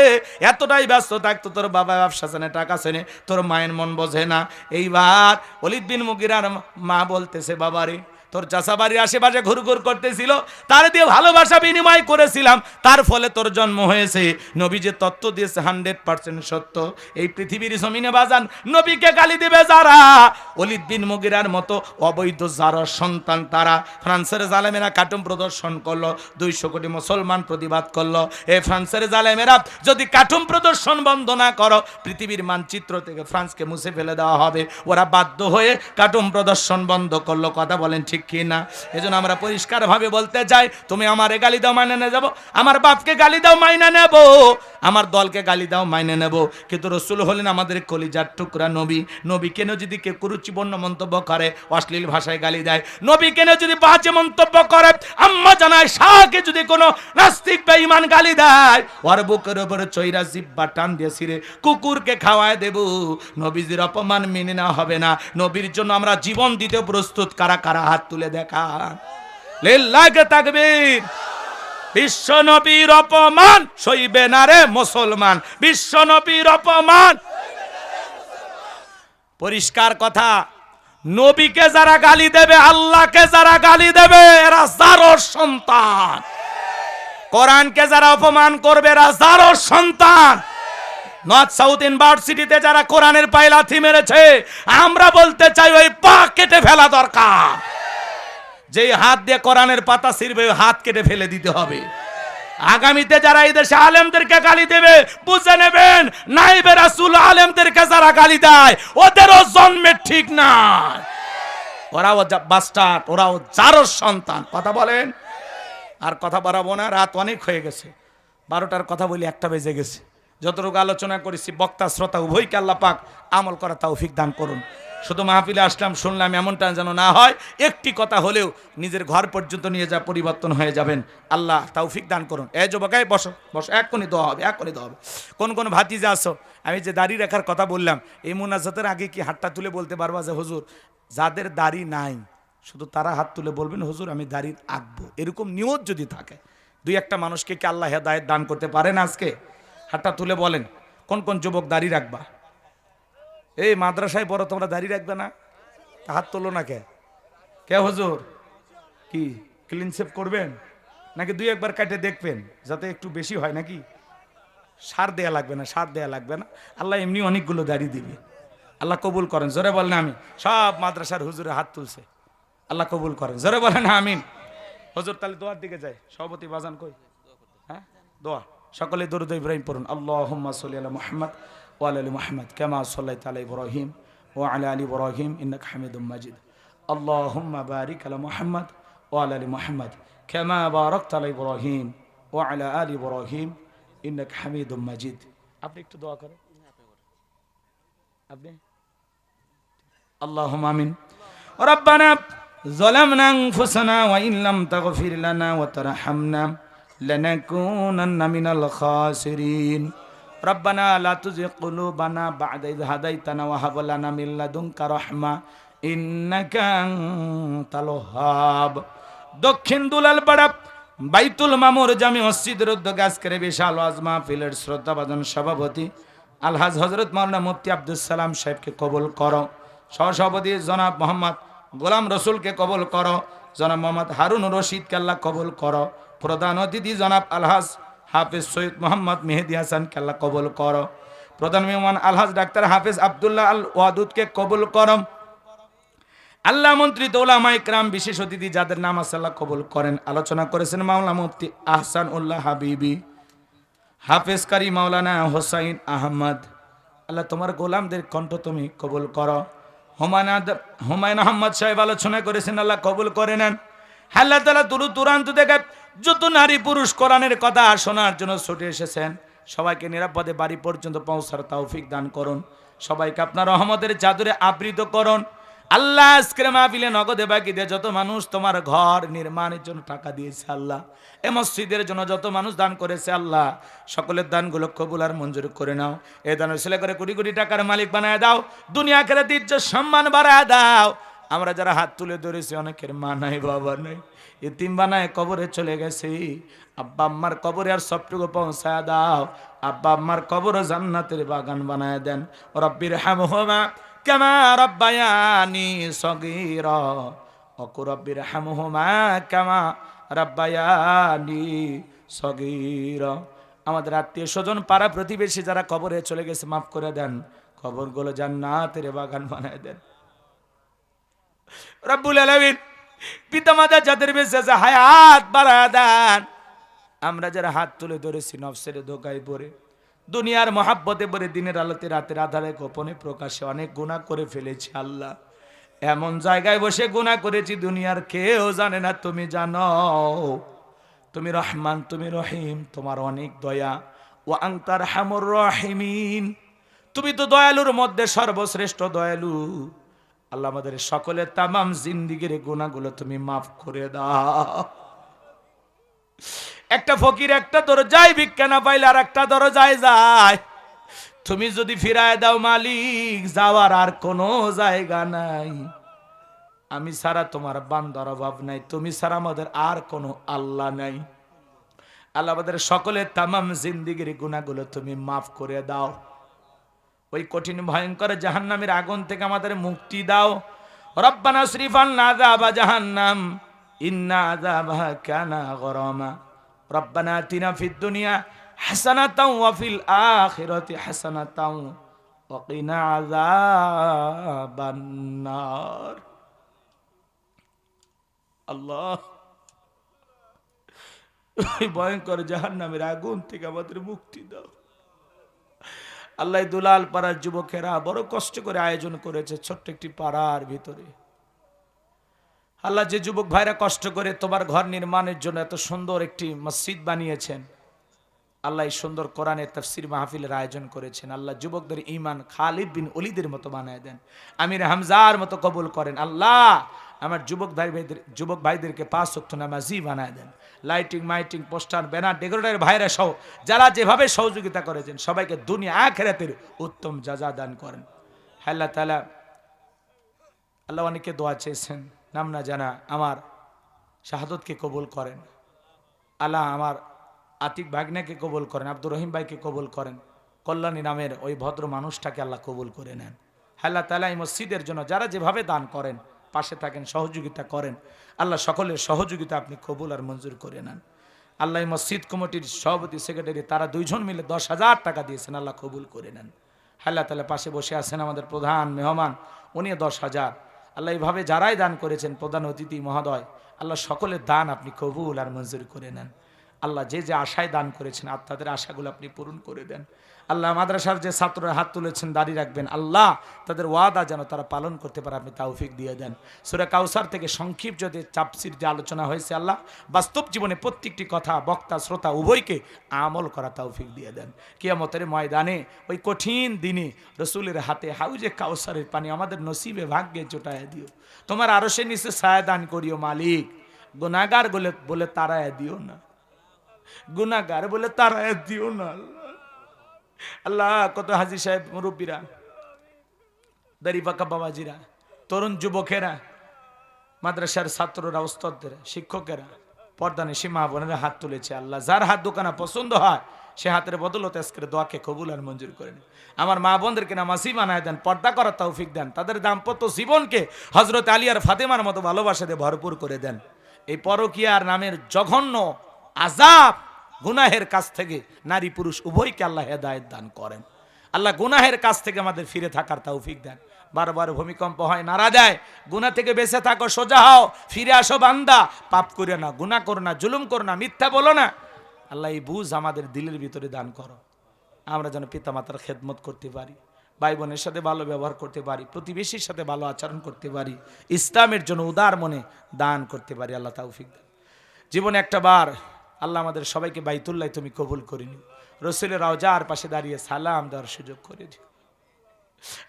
এতটাই ব্যস্ত থাকতো, তোর বাবা ব্যবসা টাকা চেনে, তোর মায়ের মন বোঝে না। এইবার ওয়ালিদ বিন মুগিরার মা বলতেছে, বাবা রে, তোর চাচা বাড়ির আশেপাশে ঘুরঘুর করতেছিল, তার দিয়ে ভালোবাসা বিনিময় করেছিলাম, তার ফলে তোর জন্ম হয়েছে। নবী যে তত্ত্ব দিয়েছে 100% সত্য। এই পৃথিবীর জমিনে বাজান নবীকে গালি দিবে যারা, ওয়ালিদ বিন মুগিরার মতো অবৈধ যারা সন্তান, তারা ফ্রান্সের জালেমেরা কার্টুন প্রদর্শন করলো, 200 কোটি মুসলমান প্রতিবাদ করলো। এই ফ্রান্সের জালেমেরা যদি কার্টুন প্রদর্শন বন্ধ না করো, পৃথিবীর মানচিত্র থেকে ফ্রান্সকে মুছে ফেলে দেওয়া হবে। ওরা বাধ্য হয়ে কার্টুন প্রদর্শন বন্ধ করলো। কথা বলেন ঠিক কি না? এজন্য আমরা পরিষ্কার ভাবে বলতে চাই, তুমি আমারে গালি দাও মাইনে নিয়ে যাবো, আমার বাপকে গালি দাও মাইনে নেব, আমার দলকে গালি দাও মাইনে নেব, কিন্তু রাসূল হলেন আমাদের কলিজার টুকরা নবী। নবী কেন যদি কেউ কুরুচিপূর্ণ মন্তব্য করে, অশ্লীল ভাষায় গালি দেয়, নবী কেন যদি বাজে মন্তব্য করে, আম্মা জানায় শাহকে যদি কোনো নাস্তিক বা ঈমান গালি দেয়, ওর বুকের উপরে চৈরা জিহ্বা টান দিয়ে ছিঁড়ে কুকুরকে খাওয়ায় দেব। নবীজির অপমান মেনে না হবে না। নবীর জন্য আমরা জীবন দিতে প্রস্তুত। কারা কারা হাত তুলে দেখান। লিল্লাহি তাকবীর। বিশ্ব নবীর অপমান সইবে না রে মুসলমান, বিশ্ব নবীর অপমান। পরিষ্কার কথা, নবীকে যারা গালি দেবে, আল্লাহকে যারা গালি দেবে, এরা জারোর সন্তান। কোরআনকে যারা অপমান করবে, এরা জারোর সন্তান। নর্থ সাউথ ইউনিভার্সিটিতে যারা কোরআনের পায়ে লাথি মেরেছে, আমরা বলতে চাই ওই পা কেটে ফেলা দরকার। যেই হাত দিয়ে কোরআনের পাতা ছিঁড়বে, ওই হাত কেটে ফেলে দিতে হবে। আগামীতে যারা এই দেশে আলেমদেরকে গালি দেবে, বুঝে নেবেন, নাইবে রাসূল আলেমদেরকে যারা গালি দেয়, ওদেরও জন্মে ঠিক না। ওরাও বাস্টার্ড, ওরাও জারোর সন্তান। কথা বলেন। আর কথা বাড়াবো না, রাত অনেক হয়ে গেছে। 12টার কথা বলি, 1টা বেজে গেছে। যতটুকু আলোচনা করেছি, বক্তা শ্রোতা উভয়কে আল্লাহ পাক আমল করা তৌফিক দান করুন। শুধু মাহফিলে আসলাম শুনলাম এমনটা যেন না হয়। একটি কথা হলেও নিজের ঘর পর্যন্ত নিয়ে যা পরিবর্তন হয়ে যাবেন। আল্লাহ তৌফিক দান করুন। এই যুবকাই বসো বসো, এক্ষুনি দোয়া হবে, এক্ষুনি দোয়া হবে। কোন কোন ভাতিজা আসো, আমি যে দাড়ি রাখার কথা বললাম, এই মুনাজাতের আগে কি হাতটা তুলে বলতে পারবা যে হুজুর, যাদের দাড়ি নাই শুধু তারা হাত তুলে বলবেন, হুজুর আমি দাড়ি আঁকবো। এরকম নিয়ত যদি থাকে, 2-1টা মানুষকে কি আল্লাহ হেদায়েত দান করতে পারেন? আজকে হাতটা তুলে বলেন, কোন কোন যুবক দাড়ি রাখবা? এই মাদ্রাসায় পড়ো, তোমরা দাড়ি রাখবে না? হাত তোলো না। কে কে হুজুর? কি ক্লিন শেভ করবেন নাকি 2-1বার কাটে দেখবেন যাতে একটু বেশি হয় নাকি? সার দেয়া লাগবে না, সার দেয়া লাগবে না। আল্লাহ এমনি অনেকগুলো দাড়ি দিবে। আল্লাহ কবুল করেন। জোরে বলেন আমি। সব মাদ্রাসার হুজুরে হাত তুলছে, আল্লাহ কবুল করেন। জোরে বলেন আমিন। হুজুর তাহলে দোয়ার দিকে যায়। সভাপতি বাজান কই? হ্যাঁ, দোয়া। সকলে দরুদ ইব্রাহিম পড়ুন। আল্লাহুম্মা সাল্লি আলা মুহাম্মদ ওয়া আলা আলি মুহাম্মদ কামা সাল্লাইতা আলা ইব্রাহিম ওয়া আলা আলি ইব্রাহিম ইন্নাকা হামিদুম মাজিদ। আল্লাহুম্মা বারিক আলা মুহাম্মদ ওয়া আলা আলি মুহাম্মদ কামা বারাকতা আলা ইব্রাহিম ওয়া আলা আলি ইব্রাহিম ইন্নাকা হামিদুম মাজিদ। আপনি একটু দোয়া করেন। আপনি আল্লাহুম্মা আমিন। রব্বানা যালামনা আনফুসানা ওয়া ইন লাম তাগফির লানা ওয়া তারহামনা লানাকুনান্না মিনাল খাসিরিন। রব্বানা লা তুযিগ কুলুবানা বা'দা ইয হাদাইতানা ওয়া হাব লানা মিন লাদুনকা রাহমা ইন্নাকা আনতাল ওয়াহ্হাব। দক্ষিণ দুলালপাড়া বাইতুল মামুর জামি মসজিদের উদ্যোগে আজকের বিশাল ওয়াজ মাহফিলের শ্রদ্ধাভাজন সভাপতি আলহাজ হযরত মাওলানা মুফতি আব্দুস সালাম সাহেবকে কবুল করো। সহসভাপতি জনাব মোহাম্মদ গোলাম রসুলকে কবুল করো। জনাব মোহাম্মদ হারুন রশিদকে আল্লাহ কবুল করো। প্রধান অতিথি জনাব আলহাজ হাফেজ সৈয়দ মোহাম্মদ মেহেদি হাসানকে আল্লাহ কবুল করো। প্রধান মেহমান আলহাজ ডাক্তার হাফেজ আব্দুল্লাহ আল ওয়াদুদকে কবুল করো। আল্লাহ মন্ত্রী উলামা ইকরাম বিশেষ অতিথি যাদের নাম আছে আল্লাহ কবুল করেন। আলোচনা করেছেন মাওলানা মুফতি আহসান উল্লাহ হাবিবি, হাফেজ কারি মাওলানা হোসাইন আহমদ। আল্লাহ তোমার গোলামদের কণ্ঠ তুমি কবুল করো। হুমায়ুন আহমদ সাহেব আলোচনা করেছেন, আল্লাহ কবুল করে নেন। আল্লাহ তাআলা দূরান্ত থেকে যত নারী পুরুষ কোরআনের কথা শোনার জন্য ছুটে এসেছেন সবাইকে নিরাপদে বাড়ি পর্যন্ত পৌঁছার তৌফিক দান করুন। সবাইকে আপনার রহমতের চাদরে আবৃত করুন। আল্লাহ আজকের মাহফিলে নগদে বাকি দিয়ে যত মানুষ তোমার ঘর নির্মাণের জন্য টাকা দিয়েছে আল্লাহ, এ মসজিদের জন্য যত মানুষ দান করেছে আল্লাহ সকলের দানগুলো কবুল আর মঞ্জুর করে নাও। এই দানের ছেলে করে কোটি কোটি টাকার মালিক বানায় দাও। দুনিয়া আখিরাতে ইজ্জত সম্মান বাড়ায় দাও। আমরা যারা হাত তুলে ধরেছি অনেকের মা নাই বাবা নাই, এতিম বানায় কবরে চলে গেছে। আব্বা আম্মার কবরে আর সবটুকু পৌঁছায় দাও। আব্বা আম্মার কবর জান্নাতের বাগান বানায় দেন। রব্বির হামহুমা কামা রাব্বায়ানি সগীরা ওয়া রব্বির হামহুমা কামা রাব্বায়ানি সগীরা। আমাদের আত্মীয় স্বজন পাড়া প্রতিবেশী যারা কবরে চলে গেছে মাফ করে দেন, কবরগুলো জান্নাতের বাগান বানায় দেন। রব্বুল আলামিন পিতামাতা যাদের বেঁচে আছে হায়াত বাড়ায় দেন। আমরা যারা হাত তুলে ধরেছি নফসের ধোকায় পড়ে দুনিয়ার মহাব্বতে পড়ে দিনের আলোতে রাতের আধারে গোপনে প্রকাশে অনেক গুনাহ করে ফেলেছি আল্লাহ। এমন জায়গায় বসে গুনাহ করেছি দুনিয়ার কেউ জানে না, তুমি জানো। তুমি রহমান, তুমি রহিম, তোমার অনেক দয়া। ওয়া আনতা আরহামুর রাহিমিন, তুমি তো দয়ালুর মধ্যে সর্বশ্রেষ্ঠ দয়ালু। আল্লাহ আমাদের সকলের তামাম জিন্দিগির গুনাহগুলো তুমি মাফ করে দাও। একটা ফকির একটা দরজায় ভিক্ষা না পাইলে আর একটা দরজায় যায়। তুমি যদি ফিরায় দাও মালিক, যাওয়ার আর কোনো জায়গা নাই। আমি ছাড়া তোমার বান্দার অভাব নাই, তুমি ছাড়া আমাদের আর কোনো আল্লাহ নাই। আল্লাহ আমাদের সকলের তামাম জিন্দিগির গুনাহগুলো তুমি মাফ করে দাও। ওই কঠিন ভয়ঙ্কর জাহান্নামের আগুন থেকে আমাদের মুক্তি দাও। রব্বানা সরিফ আন্না আযাবা জাহান্নাম ইন্না আযাবাহা কানা গরামা। রব্বানা আতিনা ফিদ দুনিয়া হাসানাতাও ওয়া ফিল আখিরাতি হাসানাতাও ওয়া কিনা আযাবান নার। আল্লাহ ওই ভয়ঙ্কর জাহান্নামের আগুন থেকে আমাদের মুক্তি দাও। আল্লাহ দুলাল পাড়ার যুবকেরা বড় কষ্ট করে আয়োজন করেছে ছোট্ট একটি পাড়ার ভিতরে। আল্লাহ যে যুবক ভাইরা কষ্ট করে তোমার ঘর নির্মাণের জন্য এত সুন্দর একটি মসজিদ বানিয়েছেন, আল্লাহ এই সুন্দর কোরআনের তাফসীর মাহফিলের আয়োজন করেছেন। আল্লাহ যুবকদের ঈমান খালিদ বিন ওলীদের মতো বানায় দেন, আমির হামজার মতো কবুল করেন। আল্লাহ আমার যুবক ভাইদেরকে 5 ওয়াক্ত নামাজি বানায় দেন। লাইটিং মাইটিং পোস্টার ব্যানার ডেকোরেটর ভাইরা সহ যারা যেভাবে সহযোগিতা করেছেন সবাইকে দুনিয়া আখিরাতের উত্তম জাযা দান করেন। আল্লাহ তাআলা আল্লাহ অনেকে দোয়া চেয়েছেন নাম না জানা, আমার শাহাদতকে কবুল করেন। আল্লাহ আমার আতিক ভাগনাকে কবুল করেন, আব্দুর রহিম ভাইকে কবুল করেন। কল্যাণী নামের ওই ভদ্র মানুষটাকে আল্লাহ কবুল করে নেন। আল্লাহ তাআলা এই মসজিদের জন্য যারা যেভাবে দান করেন, পাশে থাকেন, সহযোগিতা করেন, আল্লাহ সকলের সহযোগিতা আপনি কবুল আর মঞ্জুর করে নেন। আল্লাহ এই মসজিদ কমিটির সভাপতি সেক্রেটারি তারা 2 জন মিলে 10,000 টাকা দিয়েছেন, আল্লাহ কবুল করে নেন। আল্লাহ তাআলা পাশে বসে আছেন আমাদের প্রধান মেহমান, উনি 10,000। আল্লাহ এইভাবে যারাই দান করেছেন প্রধান অতিথি মহোদয়, আল্লাহ সকলের দান আপনি কবুল আর মঞ্জুর করে নেন। আল্লাহ যে যে আশায় দান করেছেন তাদের আশাগুলো আপনি পূরণ করে দেন। আল্লাহ মাদ্রাসার যে ছাত্ররা হাত তুলেছেন দাঁড়িয়ে রাখবেন, আল্লাহ তাদের ওয়াদা যেন তারা পালন করতে পারে আপনি তৌফিক দিয়ে দেন। সূরা কাউসার থেকে সংক্ষিপ্ত যে তাফসীর যে আলোচনা হয়েছে, আল্লাহ বাস্তব জীবনে প্রত্যেকটি কথা বক্তা শ্রোতা উভয়কে আমল করা তৌফিক দিয়ে দেন। কিয়ামতের ময়দানে ওই কঠিন দিনে রসুলের হাতে হাউজে কাউসারের পানি আমাদের নসিবে ভাগ্যে জোটায় দিও। তোমার আরশের নিচে ছায়া দান করিও মালিক। গুনাহগার বলে তারায় দিও না, গুনাহগার বলে তারায় দিও না। আল্লাহ কত হাজী সাহেব, মুরব্বীরা, দাড়ি পাকা বাবাজিরা, তরুণ যুবকেরা, মাদ্রাসার ছাত্ররা, ওস্তাদরা, শিক্ষকেরা, পর্দানিশী মা বোনেরা হাত তুলেছে। আল্লাহ যার হাত দোকানা পছন্দ হয় সে হাতের বদলতে আজকের দোয়াকে কবুল আর মঞ্জুর করেন। আমার মা বোনদেরকে নামাজি বানায় দেন, পর্দা করার তৌফিক দেন, তাদের দাম্পত্য জীবনকে হযরত আলী আর ফাতেমার মতো ভালোবাসা দিয়ে ভরপুর করে দেন। এই পরকীয়ার নামের জঘন্য আযাব গুনাহের কাছ থেকে নারী পুরুষ উভয়কে আল্লাহ হেদায়েত দান করেন। আল্লাহ গুনাহের কাছ থেকে আমাদের ফিরে থাকার তৌফিক দেন। বারবার ভূমিকম্প হয়, নাড়া দেয়, গুনাহ থেকে বেঁচে থাকো, সোজা হও, ফিরে আসো বান্দা, পাপ করে না, গুনাহ করো না, জুলুম করো না, মিথ্যা বলো না। আল্লাহ এই বুঝ আমাদের দিলের ভিতরে দান করো, আমরা যেন পিতামাতার খেদমত করতে পারি, ভাই বোনের সাথে ভালো ব্যবহার করতে পারি, প্রতিবেশীর সাথে ভালো আচরণ করতে পারি, ইসলামের জন্য উদার মনে দান করতে পারি। আল্লাহ তৌফিক দেন। জীবনে একটা বার আল্লাহ আমাদের সবাইকে বাইতুল্লাহ তুমি কবুল করে নিও, রসুলের রওজার পাশে দাঁড়িয়ে সালাম দেওয়ার সুযোগ করে দিও।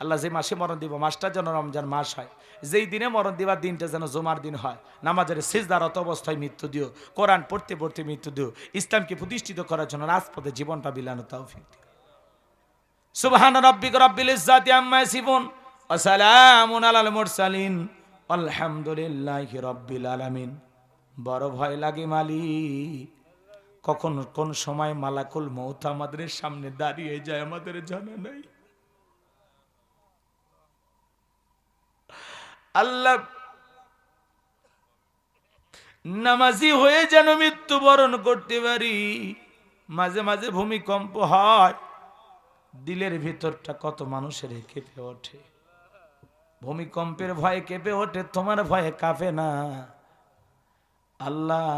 আল্লাহ যে মাসে মরণ দিব মাসটা যেন রমজান মাস হয়, যেই দিনে মরণ দিবার দিনটা যেন জুমার দিন হয়, নামাজের সিজদারত অবস্থায় মৃত্যু দিও, কোরআন পড়তে পড়তে মৃত্যু দিও, ইসলামকে প্রতিষ্ঠিত করার জন্য রাজপথে জীবনটা বিলানো তৌফিক দিও। সুবহান রাব্বিকা রাব্বিল ইজ্জাতি আম্মা ইয়াসিফুন ওয়া সালামুন আলাল মুরসালিন আলহামদুলিল্লাহি রাব্বিল আলামিন। বড় ভয় লাগে মালিক, কখন কোন সময় মালাকুল মউত আমাদের সামনে দাঁড়িয়ে যায় আমাদের জানা নাই। আল্লাহ নামাজি হয়ে যেন মৃত্যুবরণ করতে পারি। মাঝে মাঝে ভূমিকম্প হয়, দিলের ভিতরটা কত মানুষের কেঁপে ওঠে। ভূমিকম্পের ভয়ে কেঁপে ওঠে, তোমার ভয়ে কাঁপে না। আল্লাহ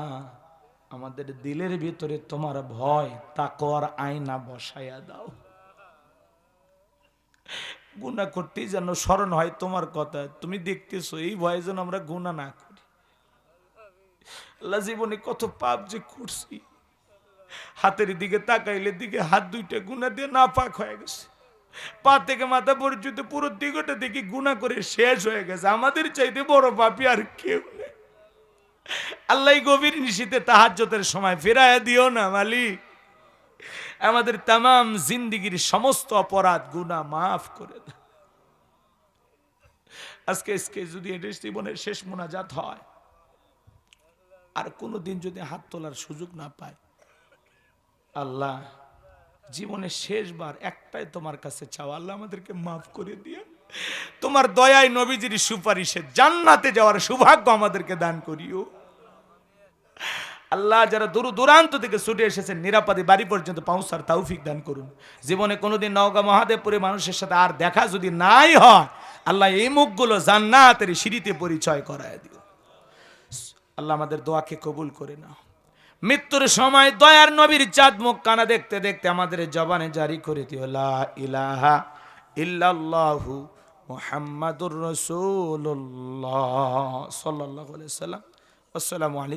আমাদের দিলের ভিতরে তোমার ভয় তাকওয়ার আয়না বসায়া দাও। গুনাহ করতেই যেন স্মরণ হয় তোমার কথা, তুমি দেখতেছো, এই ভয়ে যেন আমরা গুনাহ না করি। আল্লাহ জীবনে কত পাপ যে করছি, হাতের দিকে তাকাইলে দিকে হাত দুইটা গুনাহ দিয়ে নাপাক হয়ে গেছে, পা থেকে মাথা পর্যন্ত পুরো দিকটা দেখি গুনাহ করে শেষ হয়ে গেছে। আমাদের চাইতে বড় পাপী আর কেউ নেই। আল্লাহ গভীর নিশীথে তাহাজ্জুদের সময় ফিরাইয়া দিও না মালিক, আমাদের তামাম জিন্দেগীর সমস্ত অপরাধ গুনাহ মাফ করে দাও। আজকে যদি এটা জীবনের শেষ মোনাজাত হয়, আর কোনোদিন যদি হাত তোলার সুযোগ না পায়, আল্লাহ জীবনের শেষবার একটাই তোমার কাছে চাও, আল্লাহ আমাদেরকে মাফ করে দিও। তোমার দয়ায় নবীজির সুপারিশে জান্নাতে যাওয়ার সৌভাগ্য আমাদেরকে দান করিও। আল্লাহ যারা দূর দূরান্ত থেকে ছুটে এসেছেন নিরাপদে বাড়ি পর্যন্ত পৌঁছার তৌফিক দান করুন। জীবনে কোনোদিন নওগাঁ মহাদেবপুরে মানুষের সাথে আর দেখা যদি নাই হয়, আল্লাহ এই মুখগুলো জান্নাতের সিঁড়িতে পরিচয় করায় দিও। আল্লাহ আমাদের দোয়াকে কবুল করে নাও। মৃত্যুর সময় দয়ার নবীর চাঁদ মুখ কানা দেখতে দেখতে আমাদের জবানে জারি করে দিও লা ইলাহা ইল্লাল্লাহু মুহাম্মাদুর রাসূলুল্লাহ সাল্লাল্লাহু আলাইহি ওয়াসাল্লাম। আসসালামু আলাইকুম।